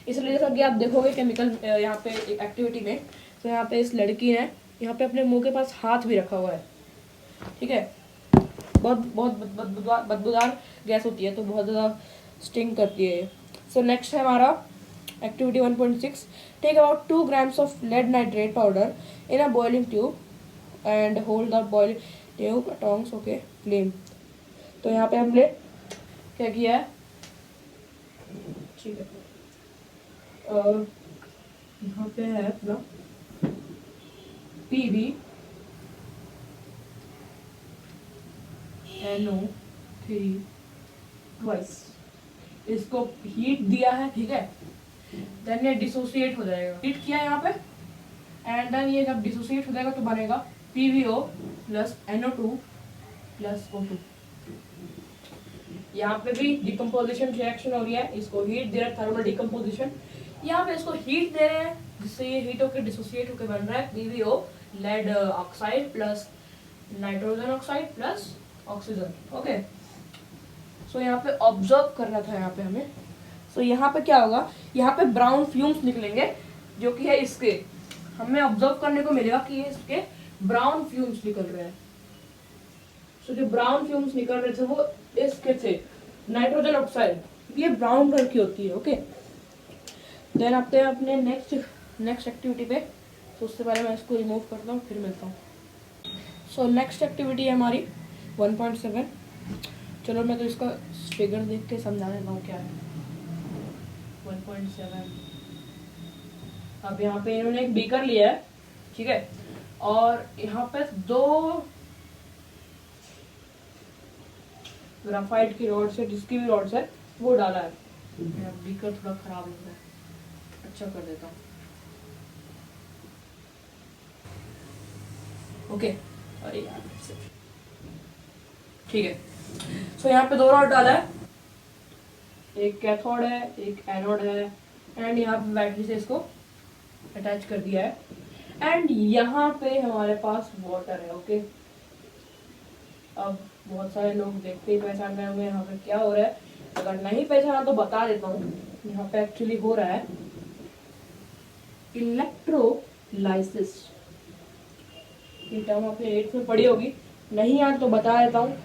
इसलिए जैसा कि आप देखोगे केमिकल यहाँ पे एक्टिविटी में, तो यहाँ पे इस लड़की ने यहाँ पे अपने मुंह के पास हाथ भी रखा हुआ है, ठीक है। बहुत बदबूदार गैस होती है, तो बहुत ज़्यादा स्टिंग करती है। सो नेक्स्ट है हमारा activity 1.6। Take about 2 grams of lead nitrate powder in a boiling tube and hold the boiling tube tongs, okay, flame. तो यहाँ पे हमने क्या किया है, ठीक है, यहाँ पे है अपना PbNO3 ट्वाइस, इसको हीट दिया है, ठीक है। देन ये डिसोसिएट हो जाएगा, हीट किया यहाँ पे, एंड देन ये जब डिसोसिएट हो जाएगा तो बनेगा PbO plus NO2 plus O2। यहाँ पे भी डिकम्पोजिशन रिएक्शन हो रही है, इसको हीट दे रहा है, थर्मल डिकम्पोजिशन। यहाँ पे इसको हीट दे रहे हैं जिससे ये हीट होकर डिसोसिएट होकर बन रहा है PbO lead oxide plus nitrogen oxide plus oxygen, okay. So यहाँ पे ऑब्जर्व करना था यहाँ पे हमें। सो यहाँ पे क्या होगा, यहाँ पे ब्राउन फ्यूम्स निकलेंगे जो कि है इसके, हमें ऑब्जर्व करने को मिलेगा कि ये इसके ब्राउन फ्यूम्स निकल रहे हैं। सो जो ब्राउन फ्यूम्स निकल रहे थे वो इसके थे नाइट्रोजन ऑक्साइड, ये ब्राउन कलर की होती है, ओके। देन आते हैं अपने नेक्स्ट एक्टिविटी पे। तो उससे पहले मैं इसको रिमूव करता हूँ फिर मिलता हूँ। सो नेक्स्ट एक्टिविटी है हमारी 1.7। चलो मैं तो इसका फिगर देख के समझा देता हूँ क्या है 1.7। अब यहाँ पे इन्होंने एक बीकर लिया है, ठीक है, और यहाँ पे 2 ग्राफाइट की रॉड से, जिसकी भी रॉड से वो डाला है। बीकर थोड़ा खराब लग रहा है, अच्छा कर देता हूँ, ओके। अरे यार, ठीक है। सो यहाँ पे 2 रॉड डाला है, एक कैथोड है एक एनोड है, एंड यहाँ पे बैटरी से इसको अटैच कर दिया है, एंड यहाँ पे हमारे पास वाटर है, ओके। अब बहुत सारे लोग देखते ही पहचान रहे होंगे यहाँ पे क्या हो रहा है। अगर नहीं पहचाना तो बता देता हूँ, यहाँ पे एक्चुअली हो रहा है इलेक्ट्रोलाइसिस। ये टर्म आपने 8th में पढ़ी होगी, नहीं यार तो बता देता हूँ।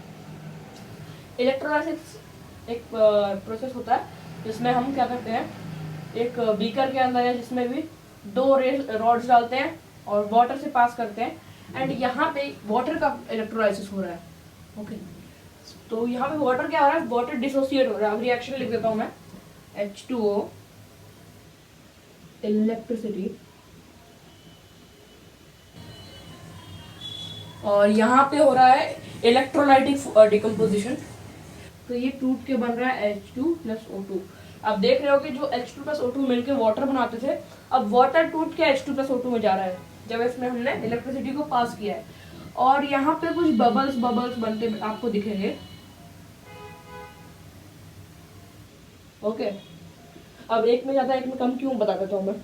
इलेक्ट्रोलाइसिस एक प्रोसेस होता है जिसमें हम क्या करते हैं, एक बीकर के अंदर है जिसमें भी 2 रॉड्स डालते हैं और वाटर से पास करते हैं, एंड यहाँ पे वाटर का इलेक्ट्रोलाइसिस हो रहा है, ओके। तो यहाँ पे वाटर क्या हो रहा है, वाटर डिसोसिएट हो रहा है। अब रिएक्शन लिख देता हूँ मैं, H2O इलेक्ट्रिसिटी, और यहाँ पे हो रहा है इलेक्ट्रोलाइटिक डिकम्पोजिशन। तो ये टूट के बन रहा है H2 + O2। अब देख रहे हो कि जो H2 + O2 मिलकर वाटर बनाते थे, अब वाटर टूट के H2 + O2 में जा रहा है जब इसमें हमने इलेक्ट्रिसिटी को पास किया है। और यहाँ पे कुछ बबल्स बनते आपको दिखेंगे। ओके, अब एक में ज्यादा एक में कम क्यों बता देता हूँ मैं।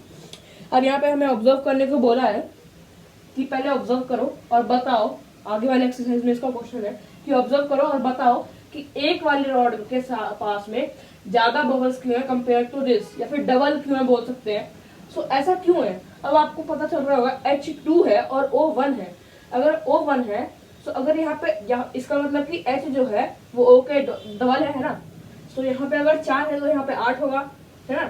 अब यहाँ पे हमें ऑब्जर्व करने को बोला है कि पहले ऑब्जर्व करो और बताओ, आगे वाले एक्सरसाइज में इसका क्वेश्चन है कि ऑब्जर्व करो और बताओ कि एक वाली रॉड के पास में ज्यादा बबल्स क्यों है कंपेयर टू दिस, या फिर डबल क्यों है बोल सकते हैं। सो ऐसा क्यों है, अब आपको पता चल रहा होगा H2 है और O1 है। अगर O1 है तो अगर यहाँ पे इसका मतलब कि H जो है वो O के डबल है ना। तो यहाँ पे अगर 4 है तो यहाँ पे 8 होगा, है ना।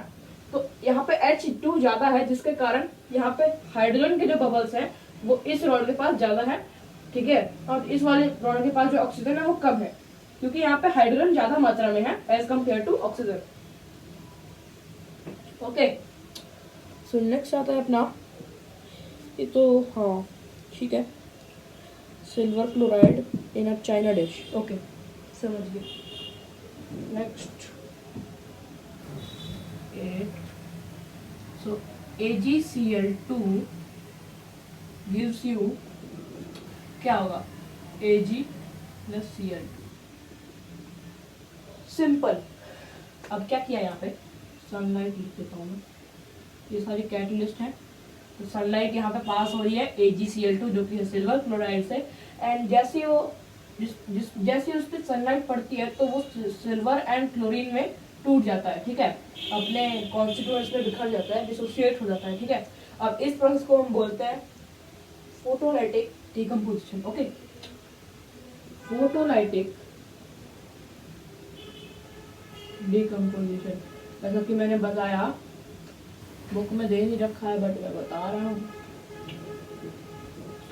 तो यहाँ पे H2 ज्यादा है, जिसके कारण यहाँ पे हाइड्रोजन के जो बबल्स हैं वो इस रॉड के पास ज्यादा है, ठीक है। और इस वाले रॉड के पास जो ऑक्सीजन है वो कम है, क्योंकि यहाँ पे हाइड्रोजन ज्यादा मात्रा में है as compare to oxygen. Okay, so next आता है अपना, ये तो हाँ ठीक है, silver chloride in a china dish. Okay, समझ गए। Next 8, so AgCl2 gives you क्या होगा, Ag + Cl2। सिंपल। अब क्या किया यहाँ पे, सनलाइट लिख देता हूँ मैं, ये सारी कैटलिस्ट है। तो सनलाइट यहाँ पे पास हो रही है AgCl2 जो कि है सिल्वर क्लोराइड से, एंड जैसे वो जैसे उस पर सनलाइट पड़ती है तो वो सिल्वर एंड क्लोरीन में टूट जाता है, ठीक है, अपने कॉन्स्टिट्यूएंट्स में बिखर जाता है, डिसोसिएट हो जाता है, ठीक है। अब इस प्रोसेस को हम बोलते हैं photolytic decomposition. Okay, photolytic decomposition, जैसा कि मैंने बताया, बुक में दे नहीं रखा है बट मैं बता रहा हूँ।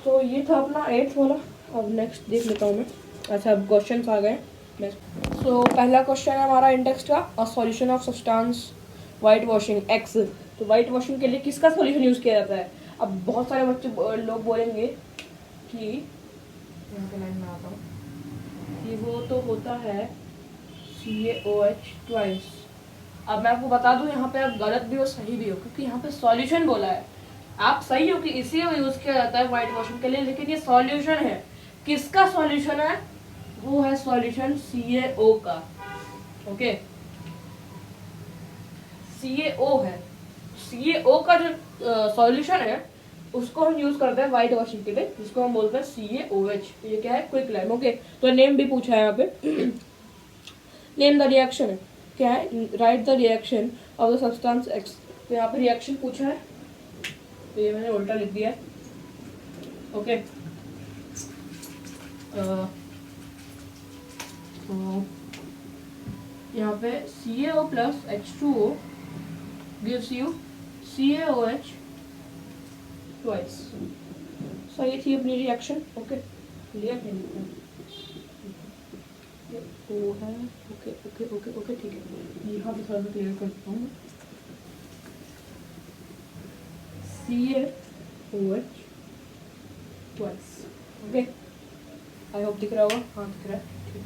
तो ये था अपना 8th वाला। अब नेक्स्ट देख लेता हूँ मैं। अच्छा, अब क्वेश्चंस आ गए। सो पहला क्वेश्चन है हमारा इंडेक्स का, a solution of substance white washing X। तो वाइट वॉशिंग के लिए किसका सॉल्यूशन यूज किया जाता है। अब बहुत सारे बच्चे लोग बोलेंगे कि यहाँ पे लाइन में आता हूँ कि वो तो होता है CaOH ट्वाइस। अब मैं आपको बता दूं यहाँ पे आप गलत भी हो सही भी हो, क्योंकि यहाँ पे सॉल्यूशन बोला है। आप सही हो कि इसी को यूज किया जाता है व्हाइट वॉशिंग के लिए, लेकिन ये सॉल्यूशन है। किसका सॉल्यूशन है, वो है सॉल्यूशन CaO का। ओके, CaO है, CaO का जो सॉल्यूशन है उसको हम यूज करते हैं व्हाइट वॉशिंग के लिए, जिसको हम बोलते हैं CaOH। ये क्या है, क्विक लाइम। ओके, तो नेम भी पूछा है यहाँ पे। नेम द रिएक्शन है, क्या है, right the reaction of the substance X। तो यहाँ पे रिएक्शन पूछा है, तो ये मैंने उल्टा लिख दिया है। ओके, तो यहाँ पे CaO + H2O gives you CaOH twice. So ये थी अपनी रिएक्शन। ओके, क्लियर है, वो है। ओके ओके ओके ओके, ठीक है, यहाँ पे थोड़ा सा क्लियर करता हूँ। CaOH twice. Okay, I hope दिख रहा होगा। हाँ, दिख रहा है, ठीक।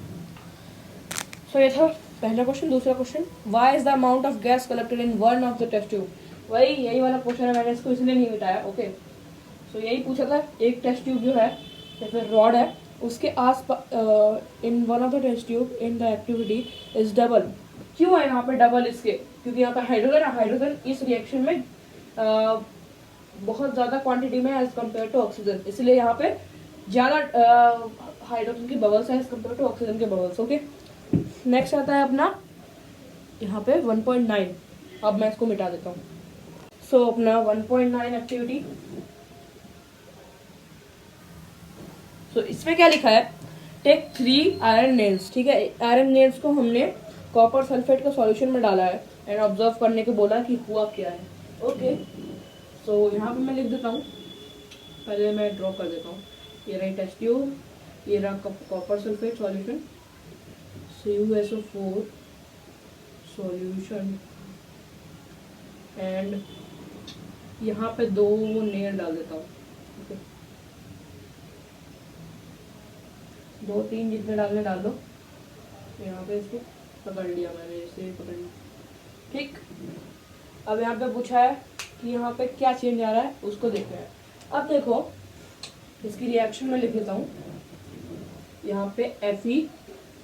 सो ये था पहला क्वेश्चन। दूसरा question, why is the amount of gas collected in one of the test tube. वही यही वाला क्वेश्चन है, मैंने इसको इसलिए नहीं मिटाया। ओके, सो यही पूछा था, एक टेस्ट ट्यूब जो है या फिर रॉड है उसके आस in one of the test tube in the activity is double. क्यों है यहाँ पे डबल इसके, क्योंकि यहाँ पे हाइड्रोजन इस रिएक्शन में बहुत ज़्यादा क्वांटिटी में एज कम्पेयर टू ऑक्सीजन, इसलिए यहाँ पे ज़्यादा हाइड्रोजन की बबल्स है एज कम्पेयर टू ऑक्सीजन के बबल्स। ओके, नेक्स्ट आता है अपना यहाँ पे 1.9। अब मैं इसको मिटा देता हूँ। सो अपना 1.9 एक्टिविटी, तो इसमें क्या लिखा है, टेक 3 आयरन नेल्स। ठीक है, आयरन नेल्स को हमने कॉपर सल्फेट का सॉल्यूशन में डाला है एंड ऑब्जर्व करने को बोला कि हुआ क्या है। ओके, सो यहाँ पे मैं लिख देता हूँ, पहले मैं ड्रॉ कर देता हूँ। ये रही टेस्ट ट्यूब, ये रहा copper sulphate solution, CuSO4 solution and यहाँ पे 2 नेल डाल देता हूँ। ओके, 2-3 जितने डालने डाल दो। यहाँ पे इसको पकड़ लिया मैंने, इसे पकड़ लिया। ठीक, अब यहाँ पे पूछा है कि यहाँ पे क्या चेंज आ रहा है, उसको देखना है। अब देखो इसकी रिएक्शन में लिख देता हूँ। यहाँ पे Fe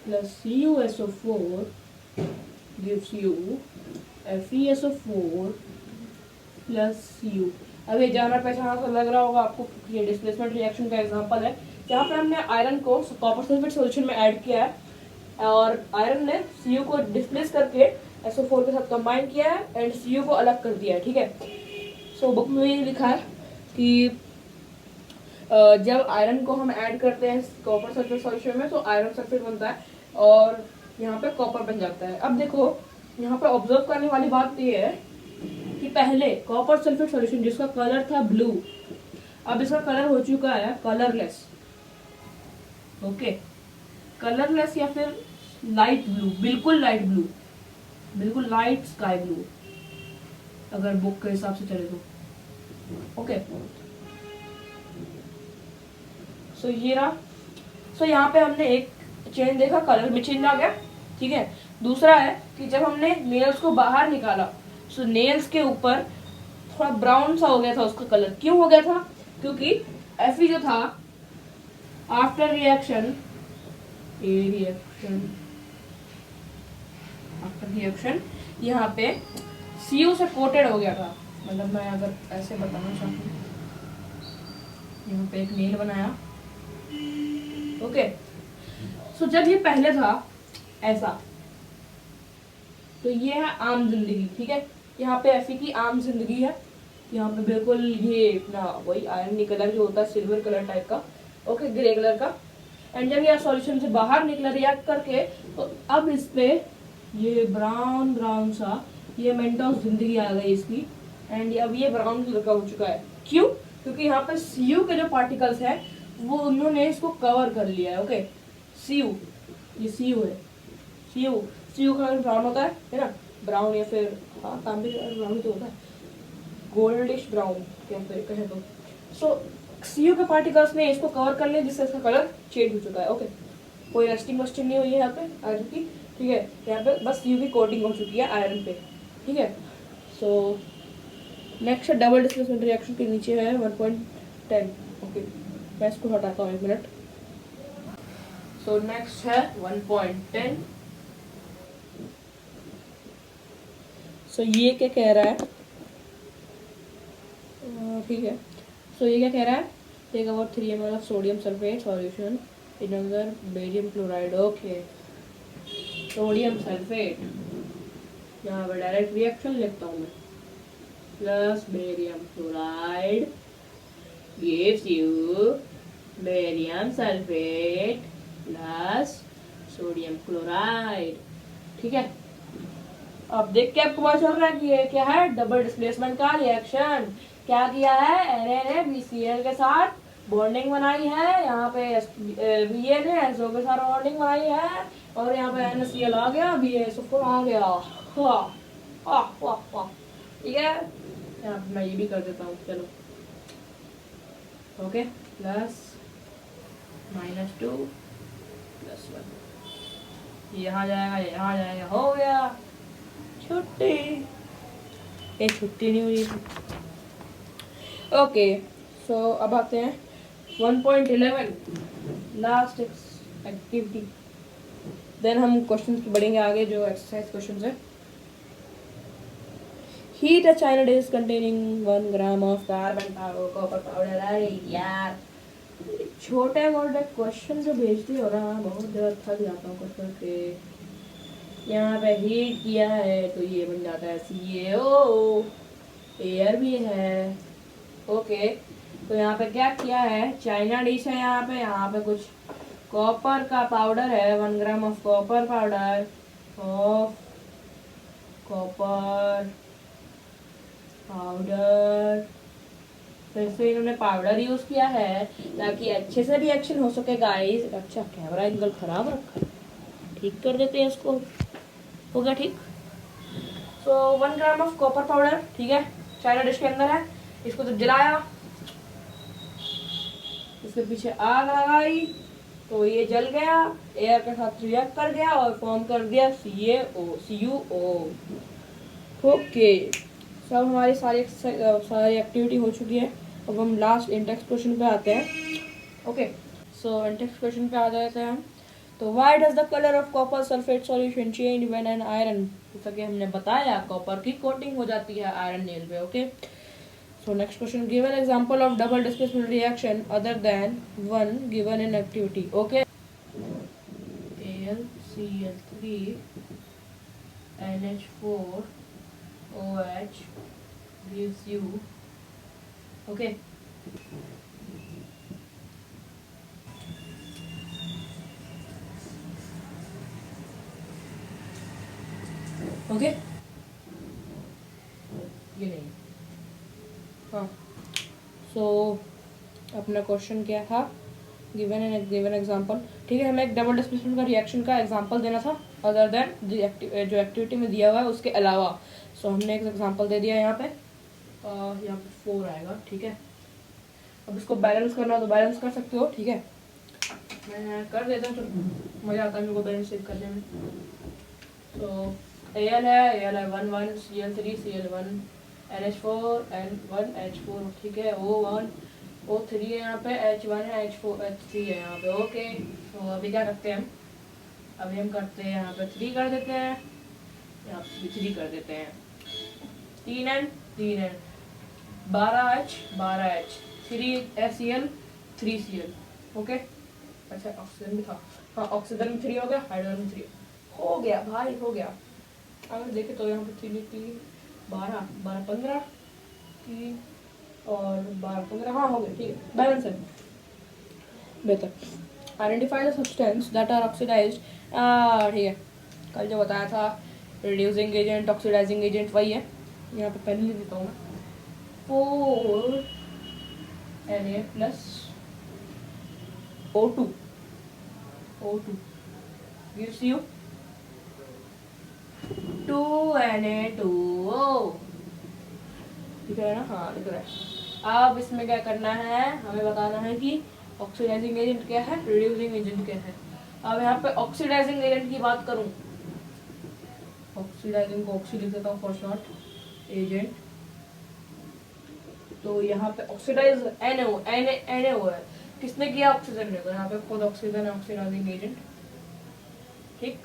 plus CuSO4 gives you FeSO4 plus Cu। अब ये जाना पहचाना तो लग रहा होगा आपको, ये डिस्प्लेसमेंट रिएक्शन का एग्जांपल है जहाँ पे हमने आयरन को कॉपर सल्फेट सॉल्यूशन में ऐड किया है और आयरन ने Cu को डिस्प्लेस करके SO4 के साथ कंबाइन किया है एंड Cu को अलग कर दिया है। ठीक है, सो बुक में ये लिखा है कि जब आयरन को हम ऐड करते हैं कॉपर सल्फेट सॉल्यूशन में तो आयरन सल्फेट बनता है और यहाँ पे कॉपर बन जाता है। अब देखो यहाँ पे ऑब्जर्व करने वाली बात ये है कि पहले कॉपर सल्फेट सॉल्यूशन जिसका कलर था ब्लू, अब इसका कलर हो चुका है कलरलेस। ओके, कलरलेस या फिर लाइट ब्लू, बिल्कुल लाइट ब्लू, बिल्कुल लाइट स्काई ब्लू अगर बुक के हिसाब से चले तो। ओके, सो ये रहा। सो यहाँ पे हमने एक चेंज देखा, कलर में चेंज आ गया। ठीक है, दूसरा है कि जब हमने नेल्स को बाहर निकाला सो नेल्स के ऊपर थोड़ा ब्राउन सा हो गया था उसका कलर। क्यों हो गया था? क्योंकि Fe जो था आफ्टर रिएक्शन यहाँ पे Cu से कोटेड हो गया था। मतलब मैं अगर ऐसे बताना चाहूँ, यहाँ पे एक नेल बनाया। ओके, सो जब ये पहले था ऐसा तो ये है आम जिंदगी। ठीक है, यहाँ पे Fe की आम जिंदगी है। यहाँ पे बिल्कुल ये अपना वही आयरन कलर जो होता है सिल्वर कलर टाइप का, ओके, ग्रे कलर का। एंड जब ये सॉल्यूशन से बाहर निकला रिएक्ट करके तो अब इस पे ये ब्राउन ब्राउन सा ये मेंटोस जिंदगी आ गई इसकी एंड अब ये ब्राउन कलर का हो चुका है। क्यों? क्योंकि यहाँ पे Cu के जो पार्टिकल्स हैं वो उन्होंने इसको कवर कर लिया है। ओके, Cu, ये Cu है। Cu का कलर ब्राउन होता है ना, ब्राउन या फिर हाँ तांबे ब्राउन तो होता है, गोल्डिश ब्राउन कहे तो। सो Cu के पार्टिकल्स ने इसको कवर कर लिया जिससे इसका कलर चेंज हो चुका है। ओके, कोई रस्टिंग वस्टिंग नहीं हुई है यहाँ पे आयरन की। ठीक है, यहाँ पे बस Cu की कोटिंग हो चुकी है आयरन पे। ठीक है, so next double displacement reaction के नीचे है 1.10। ओके, मैं इसको हटाता हूँ 1 मिनट। सो नेक्स्ट है 1.10। सो ये क्या कह रहा है? ठीक है, सो ये क्या कह रहा है? Take about 3 ml of sodium sulphate solution in another barium chloride. Okay, sodium sulphate, यहाँ पर डायरेक्ट रिएक्शन लिखता हूँ मैं, plus barium chloride gives you barium sulphate plus sodium chloride. ठीक है, अब देख के आपको पता चल रहा है कि ये क्या है? डबल डिस्प्लेसमेंट का रिएक्शन। क्या किया है? NaBCl के साथ बॉन्डिंग बनाई है, यहाँ पे Bn ने SO के साथ बॉन्डिंग बनाई है और यहाँ पे NaCl आ गया, BaSO4 आ गया। वाह वाह वाह वाह। ठीक है, यहाँ पे मैं ये भी कर देता हूँ। चलो, ओके, प्लस -2 प्लस 1, यहाँ जाएगा यहाँ जाएगा, हो गया छुट्टी। ये छुट्टी नहीं हुई। ओके, सो अब आते हैं 1.11 लास्ट एक्टिविटी। देन हम क्वेश्चंस बढ़ेंगे आगे जो एक्सरसाइज क्वेश्चंस है। Heat a china dish containing 1 gram of carbon powder copper powder. अरे यार, छोटे मोटे क्वेश्चन जो भेजते हो ना, बहुत ज़्यादा थक जाता हूँ क्वेश्चन के। यहाँ पे हीट किया है तो ये बन जाता है CaO, एयर भी है। ओके, तो यहाँ पे क्या किया है? चाइना डिश है यहाँ पे कुछ कॉपर का पाउडर है, 1 ग्राम ऑफ कॉपर पाउडर फिर से इन्होंने पाउडर यूज किया है ताकि अच्छे से रिएक्शन हो सके गाइस। अच्छा, कैमरा एंगल खराब रखा है। ठीक कर देते हैं इसको। हो गया ठीक। सो 1 ग्राम ऑफ कॉपर पाउडर, ठीक है, चाइना डिश के अंदर है। इसको जब जलाया, इसके पीछे आग लगाई तो ये जल गया, एयर के साथ रिएक्ट कर गया और फॉर्म कर दिया CuO। ओके, सब हमारी सारी एक्टिविटी हो चुकी है। अब हम लास्ट इंडेक्स क्वेश्चन पे आते हैं। ओके, सो इंडेक्स क्वेश्चन पे आ जाते हैं हम। तो why does the colour of copper sulphate solution change when an iron, जैसा कि हमने बताया कॉपर की कोटिंग हो जाती है आयरन नेल पे। Okay, so next question, give an example of double displacement reaction other than one given in activity. Okay, AlCl3 NH4 OH gives you, okay, okay, ये नहीं, हाँ। सो अपना क्वेश्चन क्या था, गिवन एग्जांपल, ठीक है, हमें एक डबल डिस्प्लेसमेंट का रिएक्शन का एग्जांपल देना था अदर देन जो एक्टिविटी में दिया हुआ है उसके अलावा। सो हमने एक एग्जांपल दे दिया यहाँ पे 4 आएगा, ठीक है। अब इसको बैलेंस करना हो तो बैलेंस कर सकते हो, ठीक है, मैं कर देता हूँ, तो मज़ा आता है मेरे को बैलेंस चेक करने में। तो Al है 1 1, Cl3 Cl1 NH4 N1 H4, ठीक है, O1 O3 है यहाँ पे, H1 है H4 H3 है यहाँ पे। ओके, तो अभी क्या करते हैं हम, अभी हम करते हैं यहाँ पे 3 कर देते हैं, यहाँ पे 3 कर देते हैं, 3N 3N 12H 12H 3Cl 3Cl। Okay, अच्छा ऑक्सीजन भी था, हाँ ऑक्सीजन में 3 हो गया, हाइड्रोजन में 3 हो गया भाई, हो गया। अगर देखें तो यहाँ पे 3 12 12 15 3 और 12 15, हाँ हो गया, ठीक है, बैलेंस है, बेहतर। Identify the substance that are oxidised, ठीक है, कल जो बताया था रिड्यूसिंग एजेंट ऑक्सीडाइजिंग एजेंट वही है, यहाँ पे पहले लिख देता हूँ मैं, 4Na plus O2 gives you 2Na2O, ठीक है ना, हाँ लिख रहा है। अब इसमें क्या करना है, हमें बताना है कि ऑक्सीडाइजिंग एजेंट क्या है, रिड्यूसिंग एजेंट क्या है। अब यहाँ पे ऑक्सीडाइजिंग एजेंट की बात करूँ, ऑक्सीडाइजिंग को ऑक्सी लिख देता हूँ फॉर शॉर्ट एजेंट। तो यहाँ पे ऑक्सीडाइज NaO है, किसने किया, ऑक्सीजन ने, तो यहाँ पे खुद ऑक्सीजन है ऑक्सीडाइजिंग एजेंट, ठीक।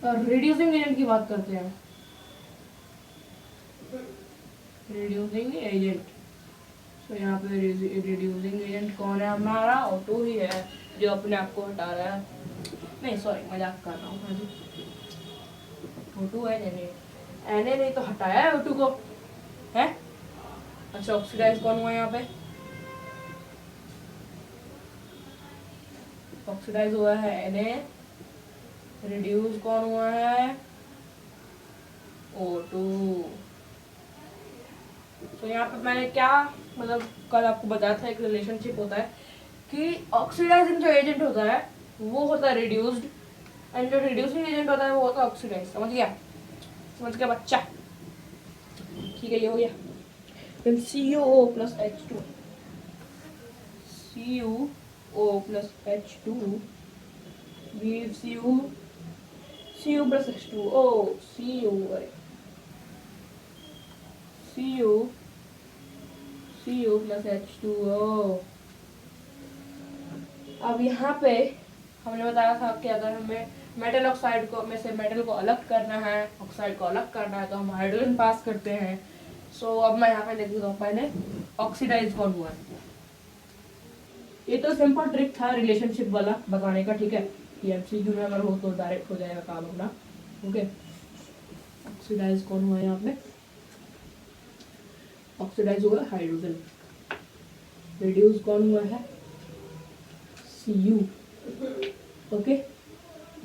और रिड्यूसिंग एजेंट की बात करते हैं, रिड्यूसिंग एजेंट, तो यहाँ पे रिड्यूसिंग एजेंट कौन है हमारा, O2 ही है जो अपने आप को हटा रहा है, नहीं सॉरी मजाक कर रहा हूँ, O2 है, Na नहीं तो हटाया है O2 को, है। अच्छा ऑक्सीडाइज कौन हुआ यहाँ पे, ऑक्सीडाइज हुआ है Na, रिड्यूस कौन हुआ है, O2। तो यहाँ पे मैंने क्या मतलब कल आपको बताया था, एक रिलेशनशिप होता है कि ऑक्सीडाइजिंग जो एजेंट होता है वो होता है रिड्यूस्ड, एंड जो रिड्यूसिंग एजेंट होता है वो होता है ऑक्सीडाइज। समझ गया बच्चा, ठीक है, ये हो गया। फिर CuO plus H2, CuO plus H2 gives you Cu plus H2O, Cu plus H2O। अब यहाँ पे हमने बताया था कि अगर हमें मेटल ऑक्साइड को में से मेटल को अलग करना है, ऑक्साइड को अलग करना है, तो हम हाइड्रोजन पास करते हैं। सो अब मैं यहाँ पे लिख देता हूँ पहले ऑक्सीडाइज कौन हुआ है। ये तो सिंपल ट्रिक था रिलेशनशिप वाला बताने का, ठीक है, कि MCQ में अगर हो तो डायरेक्ट हो जाएगा काम अपना। ओके, ऑक्सीडाइज कौन हुआ है यहाँ पे, ऑक्सीडाइज हुआ है हाइड्रोजन, रिड्यूस कौन हुआ है, Cu। Okay,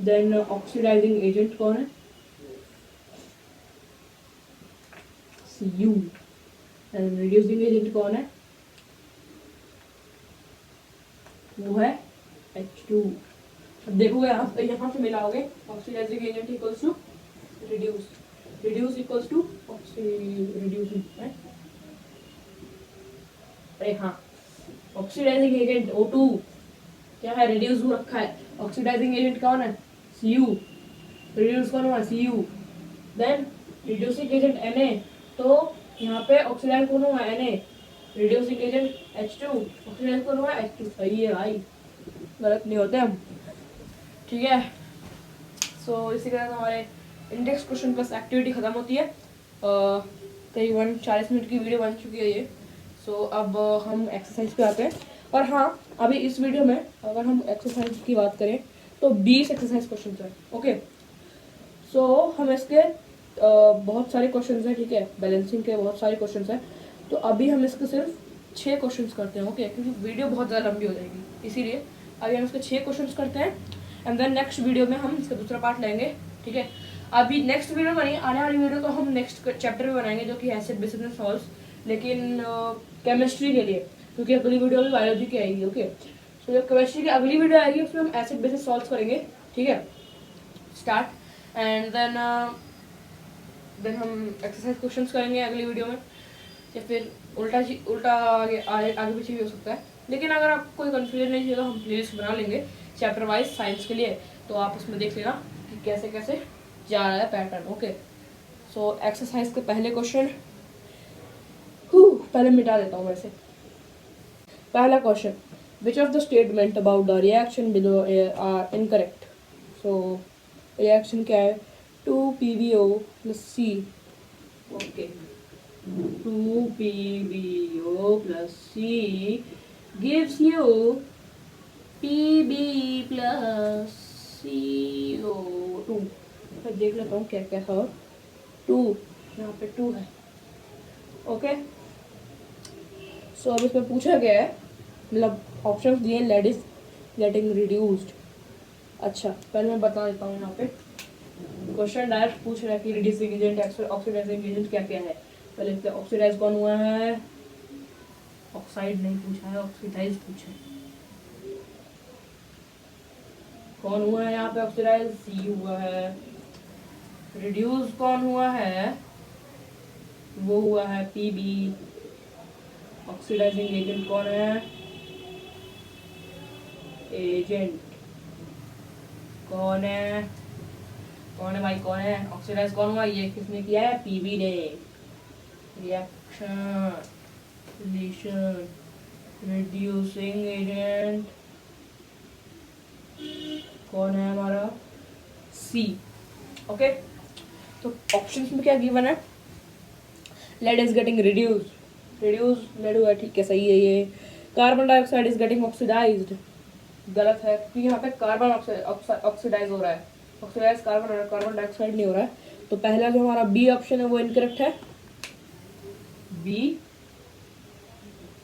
then oxidising agent कौन है, Cu, एंड रिड्यूसिंग एजेंट कौन है, वो है H2। अब देखोगे आप यहाँ से मिलाओगे oxidising agent equals to reduce, reduce equals to reducing, अरे हाँ ऑक्सीडाइजिंग एजेंट O2 क्या है, रिड्यूस हो रखा है, ऑक्सीडाइजिंग एजेंट कौन है Cu, रिड्यूस कौन हुआ Cu, then reducing agent Na, तो यहाँ पे ऑक्सीडाइज कौन हुआ Na, reducing agent H2, oxidise कौन हुआ H2, सही है भाई, गलत नहीं होते हम, ठीक है। सो इसी के साथ हमारे इंडेक्स क्वेश्चन प्लस एक्टिविटी खत्म होती है, करीबन 40 मिनट की वीडियो बन चुकी है ये। सो अब हम एक्सरसाइज पे आते हैं, और हाँ अभी इस वीडियो में अगर हम एक्सरसाइज की बात करें तो 20 एक्सरसाइज क्वेश्चन हैं, ओके। सो हम इसके बहुत सारे क्वेश्चन हैं, ठीक है, बैलेंसिंग के बहुत सारे क्वेश्चन हैं, तो अभी हम इसके सिर्फ 6 क्वेश्चन करते हैं, ओके, क्योंकि वीडियो बहुत ज़्यादा लंबी हो जाएगी, इसीलिए अभी हम इसके 6 क्वेश्चन करते हैं, एंड देन नेक्स्ट वीडियो में हम इसका दूसरा पार्ट लेंगे, ठीक है। अभी नेक्स्ट वीडियो में नहीं, आने वाली वीडियो तो हम नेक्स्ट चैप्टर में बनाएंगे जो कि एसिड बेसिस एंड सॉल्ट्स, लेकिन केमिस्ट्री के लिए, क्योंकि अगली वीडियो में बायोलॉजी की आएगी, ओके। सो जब केमिस्ट्री की अगली वीडियो आएगी उसमें हम एसिड बेसिस सॉल्ट्स करेंगे, ठीक है, स्टार्ट, एंड देन हम एक्सरसाइज क्वेश्चंस करेंगे अगली वीडियो में, या फिर उल्टा आगे पीछे भी हो सकता है, लेकिन अगर आप कोई कंफ्यूजन नहीं चाहिए तो हम प्लेलिस्ट बना लेंगे चैप्टर वाइज साइंस के लिए, तो आप उसमें देख लेना कि कैसे कैसे जा रहा है पैटर्न, ओके। सो एक्सरसाइज के पहले क्वेश्चन पहले मिटा देता हूँ वैसे। पहला question, which of the statement about the reaction below are incorrect. So reaction क्या है, 2PbO + C, okay, 2PbO + C gives you Pb + CO2। मैं देख लेता हूँ क्या क्या था, 2 यहाँ पे 2 है, ओके। सो अब इसमें पूछा गया है, मतलब ऑप्शंस दिए, लेड इज गेटिंग रिड्यूस्ड। अच्छा पहले मैं बता देता हूँ, यहाँ पे क्वेश्चन डायरेक्ट पूछ रहा है कि रिड्यूसिंग एजेंट ऑक्सीडाइजिंग एजेंट क्या क्या है। पहले इसका ऑक्सीडाइज कौन हुआ है, ऑक्साइड नहीं पूछा है, ऑक्सीडाइज पूछा है, कौन हुआ है यहाँ पे ऑक्सीडाइज, C हुआ है। रिड्यूस कौन हुआ है, वो हुआ है Pb। ऑक्सीडाइजिंग एजेंट कौन है, एजेंट कौन है, कौन है भाई, कौन है, ऑक्सीडाइज कौन हुआ, ये किसने किया है, Pb ने। रिएक्शन रिलेशन रिड्यूसिंग एजेंट कौन है हमारा, C, ओके। तो ऑप्शंस में क्या गिवन है, lead is getting reduced, reduce lead हुआ, ठीक है, सही है ये। Carbon dioxide is getting oxidised, गलत है, क्योंकि यहाँ पे कार्बन ऑक्सीडाइज हो रहा है, ऑक्सीडाइज कार्बन डाइऑक्साइड नहीं हो रहा है, तो पहला जो हमारा बी ऑप्शन है वो इनकरेक्ट है, बी।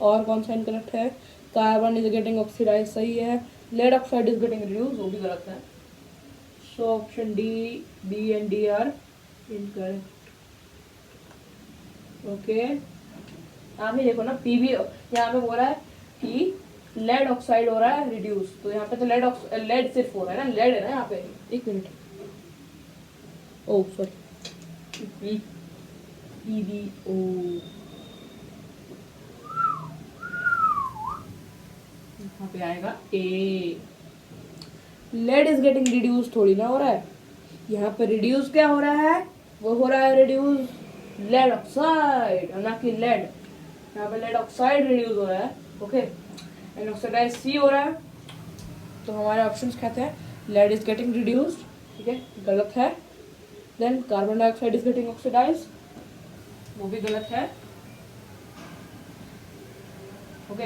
और कौन सा इनकरेक्ट है, कार्बन इज गेटिंग ऑक्सीडाइज, सही है। Lead oxide is getting reduce, वो भी गलत है। So option D, B and D are incorrect, okay. आप ही देखो ना, पीबी यहाँ पे बोल रहा है कि लेड ऑक्साइड हो रहा है रिड्यूस, तो यहाँ पे तो लेड सिर्फ हो रहा है ना, लेड है ना यहाँ पे, एक मिनट, ओ सॉरी, PbO, यहाँ पे आएगा ए। लेड इज गेटिंग रिड्यूस थोड़ी ना हो रहा है, यहाँ पे रिड्यूस क्या हो रहा है, वो हो रहा है रिड्यूस लेड ऑक्साइड, ना कि लेड, यहाँ पे लेड ऑक्साइड रिड्यूस हो रहा है, ओके, एंड ऑक्सीडाइज C हो रहा है, तो हमारे ऑप्शंस कहते हैं लेड इज गेटिंग रिड्यूस्ड, ठीक है, गलत है। Then carbon dioxide is getting oxidise, वो भी गलत है, ओके।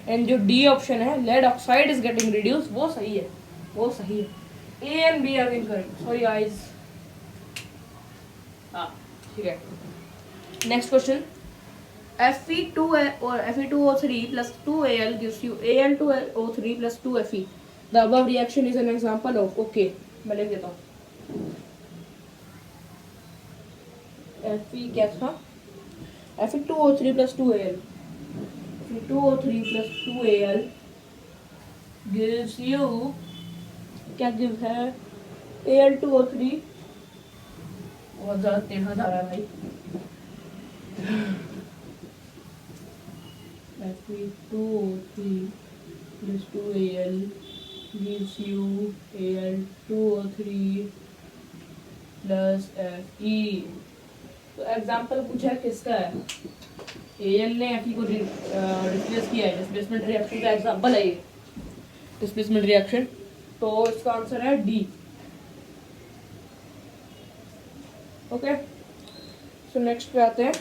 एंड जो डी ऑप्शन है, lead oxide is getting reduced, वो सही है, वो सही है। A and B are incorrect, sorry guys, हाँ ठीक है। Next question, Fe2O3 plus 2Al gives you Al2O3 plus 2Fe. The above reaction is an example of, okay, मैं लिख देता हूँ। Fe क्या था, Fe2O3 plus 2Al, Fe2O3 plus 2Al gives you क्या गिव है Al2O3, बहुत ज़्यादा टेढ़ा जा रहा है भाई, Fe2O3 plus 2Al gives you Al2O3 plus Fe। तो एग्जाम्पल पूछा है किसका है, Al ने Fe को रिप्लेस किया है, डिस्प्लेसमेंट रिएक्शन का एग्जाम्पल है ये, डिस्प्लेसमेंट रिएक्शन, तो इसका आंसर है डी। ओके, सो नेक्स्ट पे आते हैं,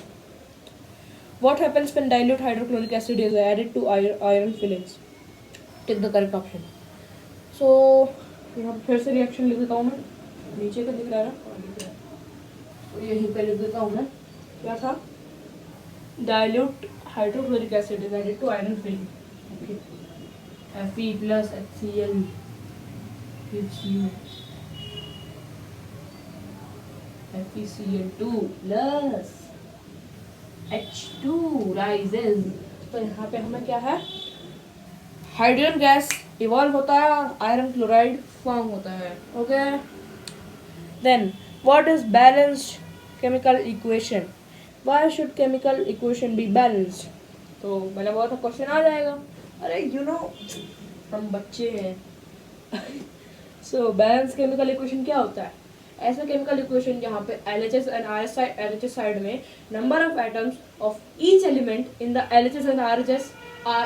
what happens when dilute hydrochloric acid is added to iron filings, take the correct option. So यहाँ पर फिर से रिएक्शन लिख देता हूँ मैं, नीचे का दिख रहा है ना, दिख रहा है, तो यहीं पे लिख देता हूँ मैं, क्या था, dilute hydrochloric acid is added to iron filing, okay, Fe plus HCl gives you FeCl2 plus H2 rises। तो यहाँ पे हमें क्या है, हाइड्रोजन गैस इवॉल्व होता है और आयरन क्लोराइड फॉर्म होता है। Okay, then what is balanced chemical equation, why should chemical equation be balanced. तो मैंने बोला था क्वेश्चन आ जाएगा, अरे यू नो हम बच्चे हैं। सो बैलेंस केमिकल इक्वेशन क्या होता है, ऐसा केमिकल इक्वेशन जहाँ पे LHS एंड RHS साइड में number of atoms of each element in the LHS and RHS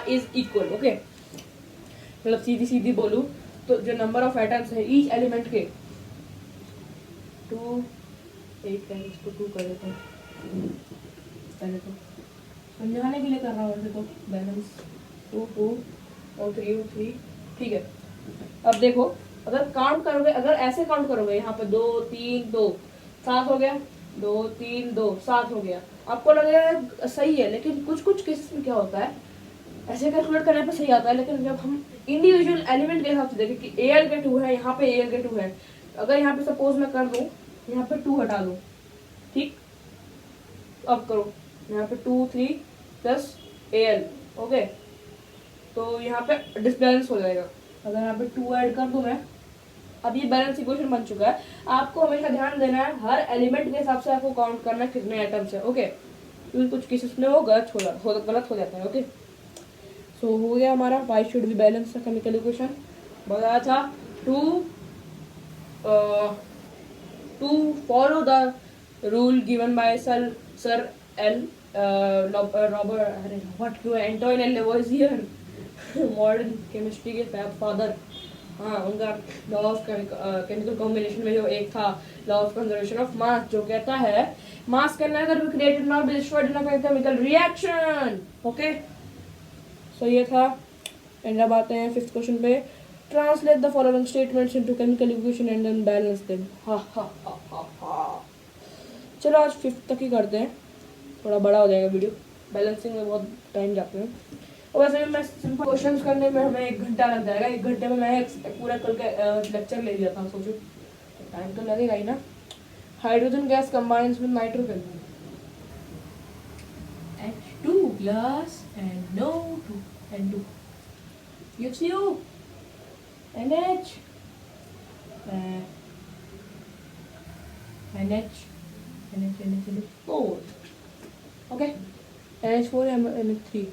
is equal. Okay, मतलब सीधी सीधी बोलूँ तो जो नंबर ऑफ एटम्स है ईच एलिमेंट के, 2 8 इसको 2 कर देते हैं, पहले तो समझाने के लिए कर रहा हूँ, वैसे तो बैलेंस 2 2 और 3 3, ठीक है। अब देखो, अगर काउंट करोगे, अगर ऐसे काउंट करोगे, यहाँ पे 2 3 2 7 हो गया, 2 3 2 7 हो गया, आपको लगेगा सही है, लेकिन कुछ कुछ केसेस में क्या होता है, ऐसे कैलकुलेट करने पे सही आता है, लेकिन जब हम इंडिविजुअल एलिमेंट के हिसाब से देखें कि Al के 2 है, यहाँ पे Al के 2 है, अगर यहाँ पे सपोज मैं कर दूँ, यहाँ पे 2 हटा दूँ, ठीक, अब करो, यहाँ पे 2 3 प्लस Al, ओके, तो यहाँ पे डिसबैलेंस हो जाएगा। अगर यहाँ पे 2 ऐड कर दूँ मैं, अब ये बैलेंस इक्वेशन बन चुका है। आपको हमेशा ध्यान देना है, हर एलिमेंट के हिसाब से आपको काउंट करना है कितने आइटम्स है, ओके, क्योंकि कुछ केसेस में वो गलत हो जाता है। ओके, सो हो गया हमारा why should be balance chemical equation, बताया था to follow the rule given by sir L Robert, अरे व्हाट क्यों Antoine L Lavoisier, modern chemistry के फादर, हाँ, उनका लॉ ऑफ केमिकल कॉम्बिनेशन में जो एक था law of conservation of mass, जो कहता है mass can neither be created nor be destroyed in a chemical reaction. Okay, so ये था, एंड अब आते हैं 5th क्वेश्चन पे, translate the following statements into chemical equation and then balance them. चलो आज 5th तक ही करते हैं, थोड़ा बड़ा हो जाएगा वीडियो, बैलेंसिंग में बहुत टाइम जाते हैं, और वैसे भी मैं सिंपल क्वेश्चंस करने में हमें 1 घंटा लग जाएगा, 1 घंटे में मैं पूरा कल का लेक्चर ले लिया था, सोचो टाइम तो लगेगा ही ना। Hydrogen gas combines with nitrogen, H2 plus and NO2 N2 gives you NH NH4, okay, NH4 या NH3,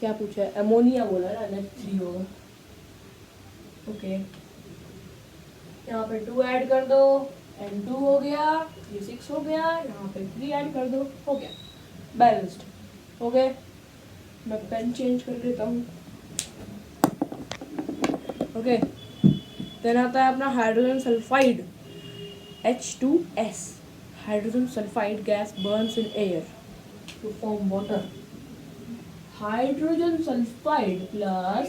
क्या पूछा है, अमोनिया बोला है ना, NH3 होगा। ओके, यहाँ पे 2 ऐड कर दो, N2 हो गया, ये 6 हो गया, यहाँ पे 3 ऐड कर दो, हो गया बैलेंस्ड। ओके, मैं पेन चेंज कर लेता हूँ। ओके, देन आता है अपना hydrogen sulphide, H2S, hydrogen sulphide gas burns in air to form water, hydrogen sulphide plus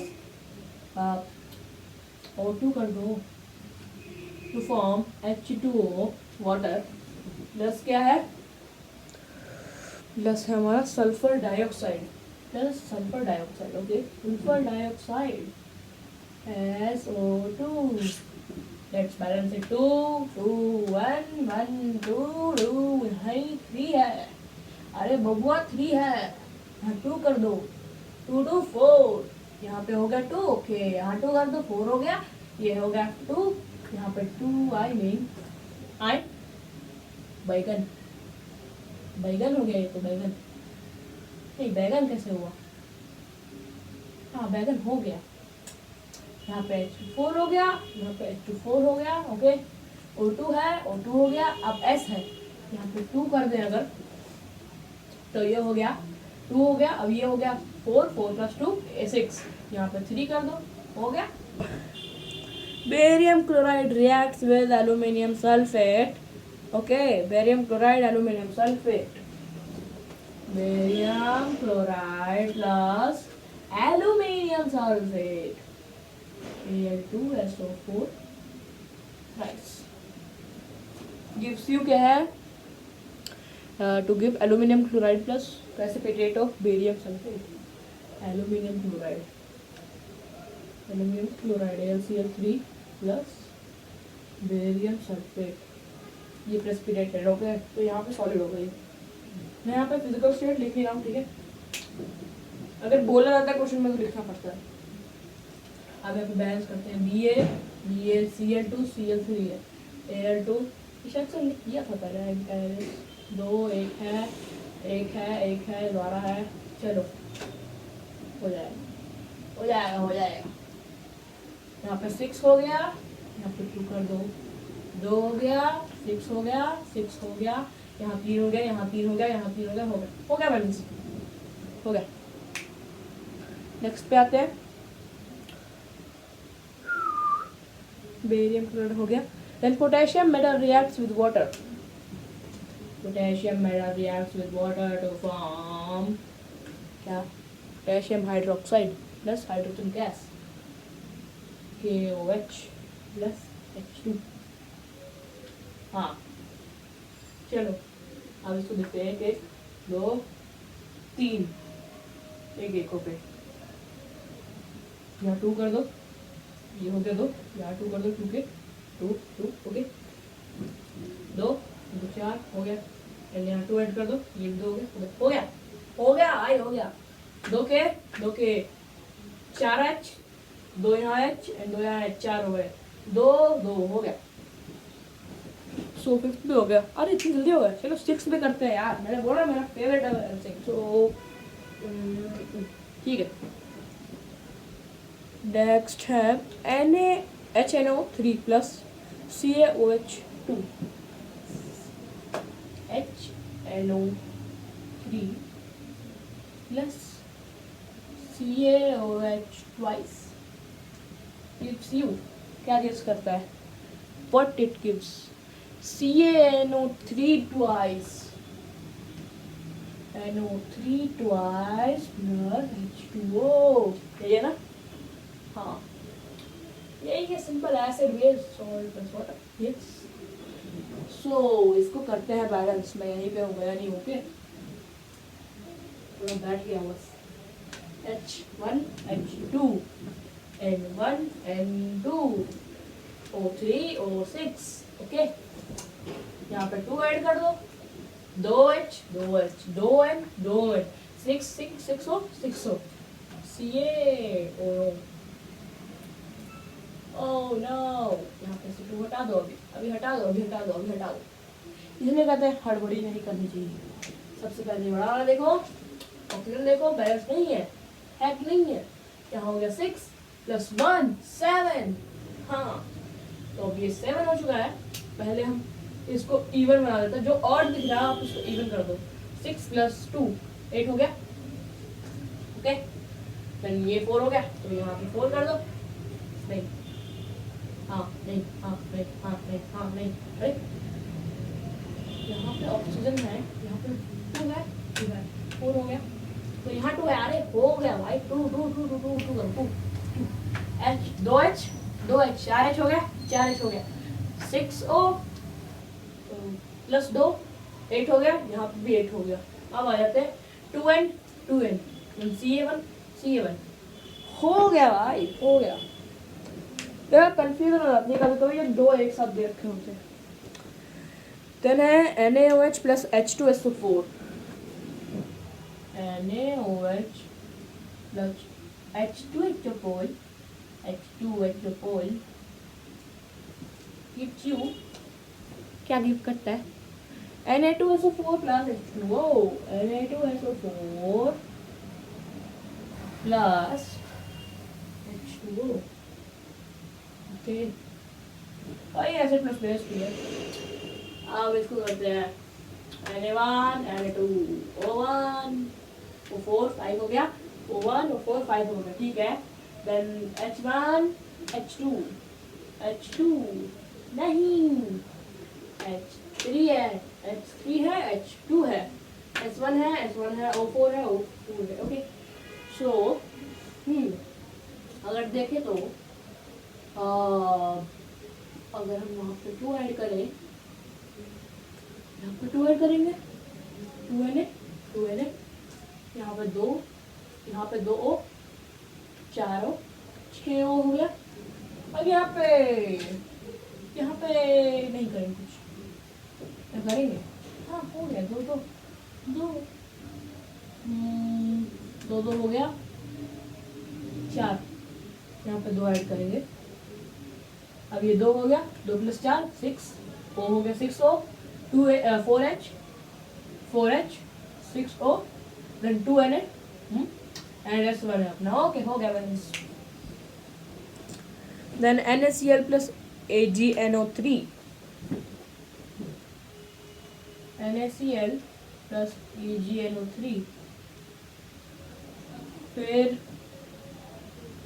O2 कर दो to form H2O water, plus क्या है, प्लस है हमारा sulphur dioxide, plus sulphur dioxide, okay, sulphur dioxide SO2, let's balance it, 2 2 1 1 2 2, यहाँ 3 है, अरे बबुआ 3 है, यहाँ 2 कर दो, 2 2 4, यहाँ पे हो गया 2, ओके, यहाँ 2 कर दो 4 हो गया, ये हो गया 2, यहाँ पे 2 आई मीन आई बैगन, बैगन हो गया ये तो बैगन, नहीं बैगन कैसे हुआ, हाँ बैगन हो गया। यहाँ पे H4 हो गया, यहाँ पे H2 हो गया, ओके O2 है, O2 हो गया। अब S है, यहाँ पे 2 कर दें अगर तो ये हो गया 2 हो गया। अब ये हो गया 4, 4 + 2 6, यहाँ पे 3 कर दो, हो गया। Barium chloride reacts with aluminium sulphate, okay barium chloride aluminium sulphate, barium chloride plus aluminium sulphate Al2SO4 thrice gives you क्या है to give aluminum chloride plus precipitate of barium sulfate, aluminum chloride AlCl3 plus barium sulfate, ये precipitated हो गया तो यहाँ पे solid हो गई। मैं यहाँ पे फिजिकल स्टेट लिख रहा हूँ, ठीक है, अगर बोला जाता है क्वेश्चन में तो लिखना पड़ता है। अब यहाँ पे बैलेंस करते हैं, BaCl2 Cl3 है, Al2 शायद से किया था पहले, 2 1 है, 1 है, 1 है, दोबारा है, चलो हो जाएगा। यहाँ पे 6 हो गया, यहाँ पे 2 कर दो, 2 हो गया, 6 हो गया, 6 हो गया, यहाँ 3 हो गया, यहाँ 3 हो गया, यहाँ 3 हो गया बैलेंस हो गया। नेक्स्ट पे आते हैं, बेरियम क्लोराइड हो गया। Then potassium metal reacts with water, potassium metal reacts with water to form क्या, potassium hydroxide plus hydrogen gas KOH plus H2। हाँ चलो अब इसको देखते हैं, 1 2 3, एक हो पे, यहाँ 2 कर दो, ये हो गया 2, यहाँ 2 कर दो, 2 के 2 ओके, 2 4 हो गया, यहाँ 2 ऐड कर दो, ये 2 हो गया, आई हो गया, 2 के 4 H, 2 यहाँ H एंड 2 यहाँ H, 4 हो गए, 2 हो गया। सो 5th भी हो गया, अरे इतनी जल्दी हो गया। चलो 6 भी करते हैं यार, मैंने बोला मेरा फेवरेट है 6, सो ठीक है। नेक्स्ट है NaHNO3 plus CaOH2, HNO3 plus CaOH twice gives you, क्या गिव्स करता है, what it gives, CaNO3 twice, NO3 twice plus H2O, यही है ना, हाँ यही है, simple acid base salt plus water, yes. So इसको करते हैं बैलेंस, मैं यहीं पे हूँ, गया नहीं, ओके थोड़ा बैठ गया बस, H1 H2 N1 N2 O3 O6, okay यहाँ पे 2 ऐड कर दो, 2H 2H 2N 2N 6 हो CaO, ओह नो, यहाँ पे से 2 हटा दो, अभी हटा दो, इसलिए कहते हैं हड़बड़ी नहीं करनी चाहिए। सबसे पहले बड़ा वाला देखो, ऑक्सीजन देखो, बैलेंस नहीं है, हैक नहीं है, यहाँ हो गया 6 + 1 7, हाँ तो अब ये 7 हो चुका है। पहले हम इसको इवन बना देते हैं, जो ऑड दिख रहा है आप उसको इवन कर दो, 6 + 2 8 हो गया, ओके देन ये 4 हो गया, तो यहाँ पे 4 कर दो, नहीं अरे यहाँ पे ऑक्सीजन है, यहाँ पे 2 है, 4 हो गया, तो यहाँ 2 है, अरे हो गया भाई, 2 H 2H 4H हो गया, 6O + 2 8 हो गया, यहाँ पे भी 8 हो गया। अब आ जाते हैं 2N CA1 हो गया भाई, हो गया। यार कंफ्यूजन हो जाती है कभी ये 2 एक साथ दे रखे होते हैं। देन है NaOH plus H2SO4, NaOH plus H2HO4 gives you, क्या गिव करता है, Na2SO4 plus H2O, Na2SO4 plus H2O, okay. और ये एसिड प्लस बेस भी है। अब इसको करते हैं Na1 Na2 O1 O4 5 हो गया, O1 O4 5 हो गया, ठीक है। देन H1 H2 H2 नहीं, H3 है, H3 है, H2 है, S1 है, S1 है, O4 है, O2 है, ओके। सो अगर देखें तो अगर हम वहाँ पे 2 ऐड करें, यहाँ पे 2 ऐड करेंगे, 2Na, यहाँ पे 2, यहाँ पे 2O, 4O, 6O हो गया। अब यहाँ पे नहीं करेंगे कुछ, क्या करेंगे, हाँ हो गया, दो हो गया, 4, यहाँ पे 2 ऐड करेंगे। अब ये 2 हो गया, 2 + 4 6, O हो गया 6O, 4H 6O, then 2Na and S1 है अपना, ओके हो गया balance. Then NaCl plus AgNO3, NaCl plus AgNO3 फिर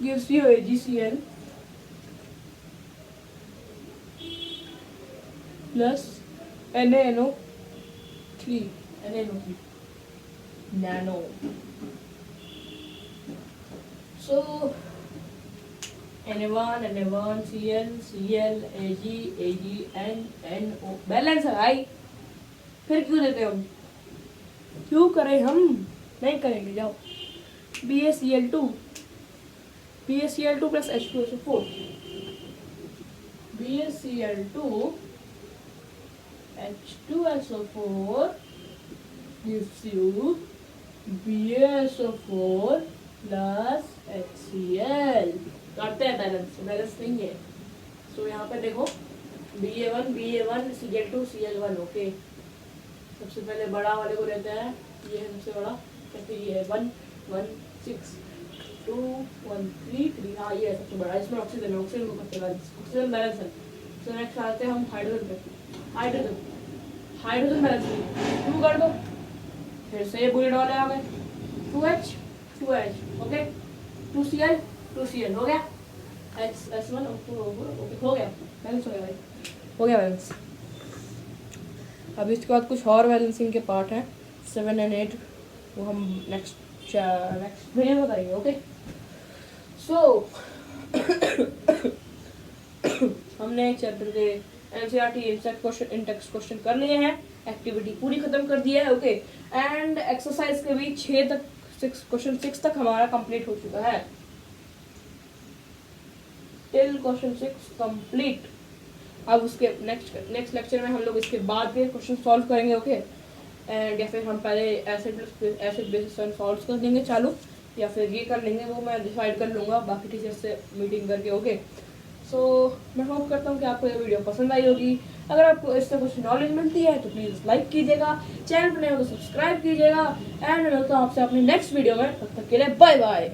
gives you AgCl plus NaNO3 nano. So Na1 Cl Ag NO balance है भाई, फिर क्यों देते हो, क्यों करें हम, नहीं करेंगे, जाओ। BaCl2 plus H2SO4, BaCl2 H2SO4 gives you BaSO4 plus HCl। करते हैं बैलेंस, बैलेंस नहीं है। सो यहाँ पे देखो BA1 Cl2 Cl1, ओके। सबसे पहले बड़ा वाले को रहता है, ये है सबसे बड़ा, फिर ये है 1 1 6 2 1 3 3, हाँ ये है सबसे बड़ा, इसमें ऑक्सीजन है, ऑक्सीजन को करते हैं, ऑक्सीजन बैलेंस है। सो नेक्स्ट आते हैं हम हाइड्रोजन पे, हाइड्रोजन बैलेंस टू कर दो, फिर से ये बुलेट वाले आ गए, 2H ओके, 2Cl हो गया, S1 ओके हो गया बैलेंस, हो गया भाई, हो गया बैलेंस। अब इसके बाद कुछ और बैलेंसिंग के पार्ट हैं 7 और 8, वो हम नेक्स्ट वीडियो में करेंगे, ओके। सो हमने चैप्टर के NCERT इन-टेक्स्ट क्वेश्चन कर लिए हैं, एक्टिविटी पूरी खत्म कर दी है, ओके। एंड एक्सरसाइज के भी 6 तक क्वेश्चन 6 तक हमारा कंप्लीट हो चुका है, टिल क्वेश्चन 6 कंप्लीट। अब उसके नेक्स्ट लेक्चर में हम लोग इसके बाद के क्वेश्चन सॉल्व करेंगे, ओके। एंड या फिर हम पहले एसिड बेसिस सॉल्व कर देंगे चालू, या फिर ये कर लेंगे, वो मैं डिसाइड कर लूँगा बाकी टीचर से मीटिंग करके, ओके। सो मैं होप करता हूँ कि आपको ये वीडियो पसंद आई होगी। अगर आपको इससे कुछ नॉलेज मिलती है तो प्लीज़ लाइक कीजिएगा, चैनल पर नए हो तो सब्सक्राइब कीजिएगा, एंड मिलता हूँ आपसे अपनी नेक्स्ट वीडियो में, तब तक के लिए बाय बाय।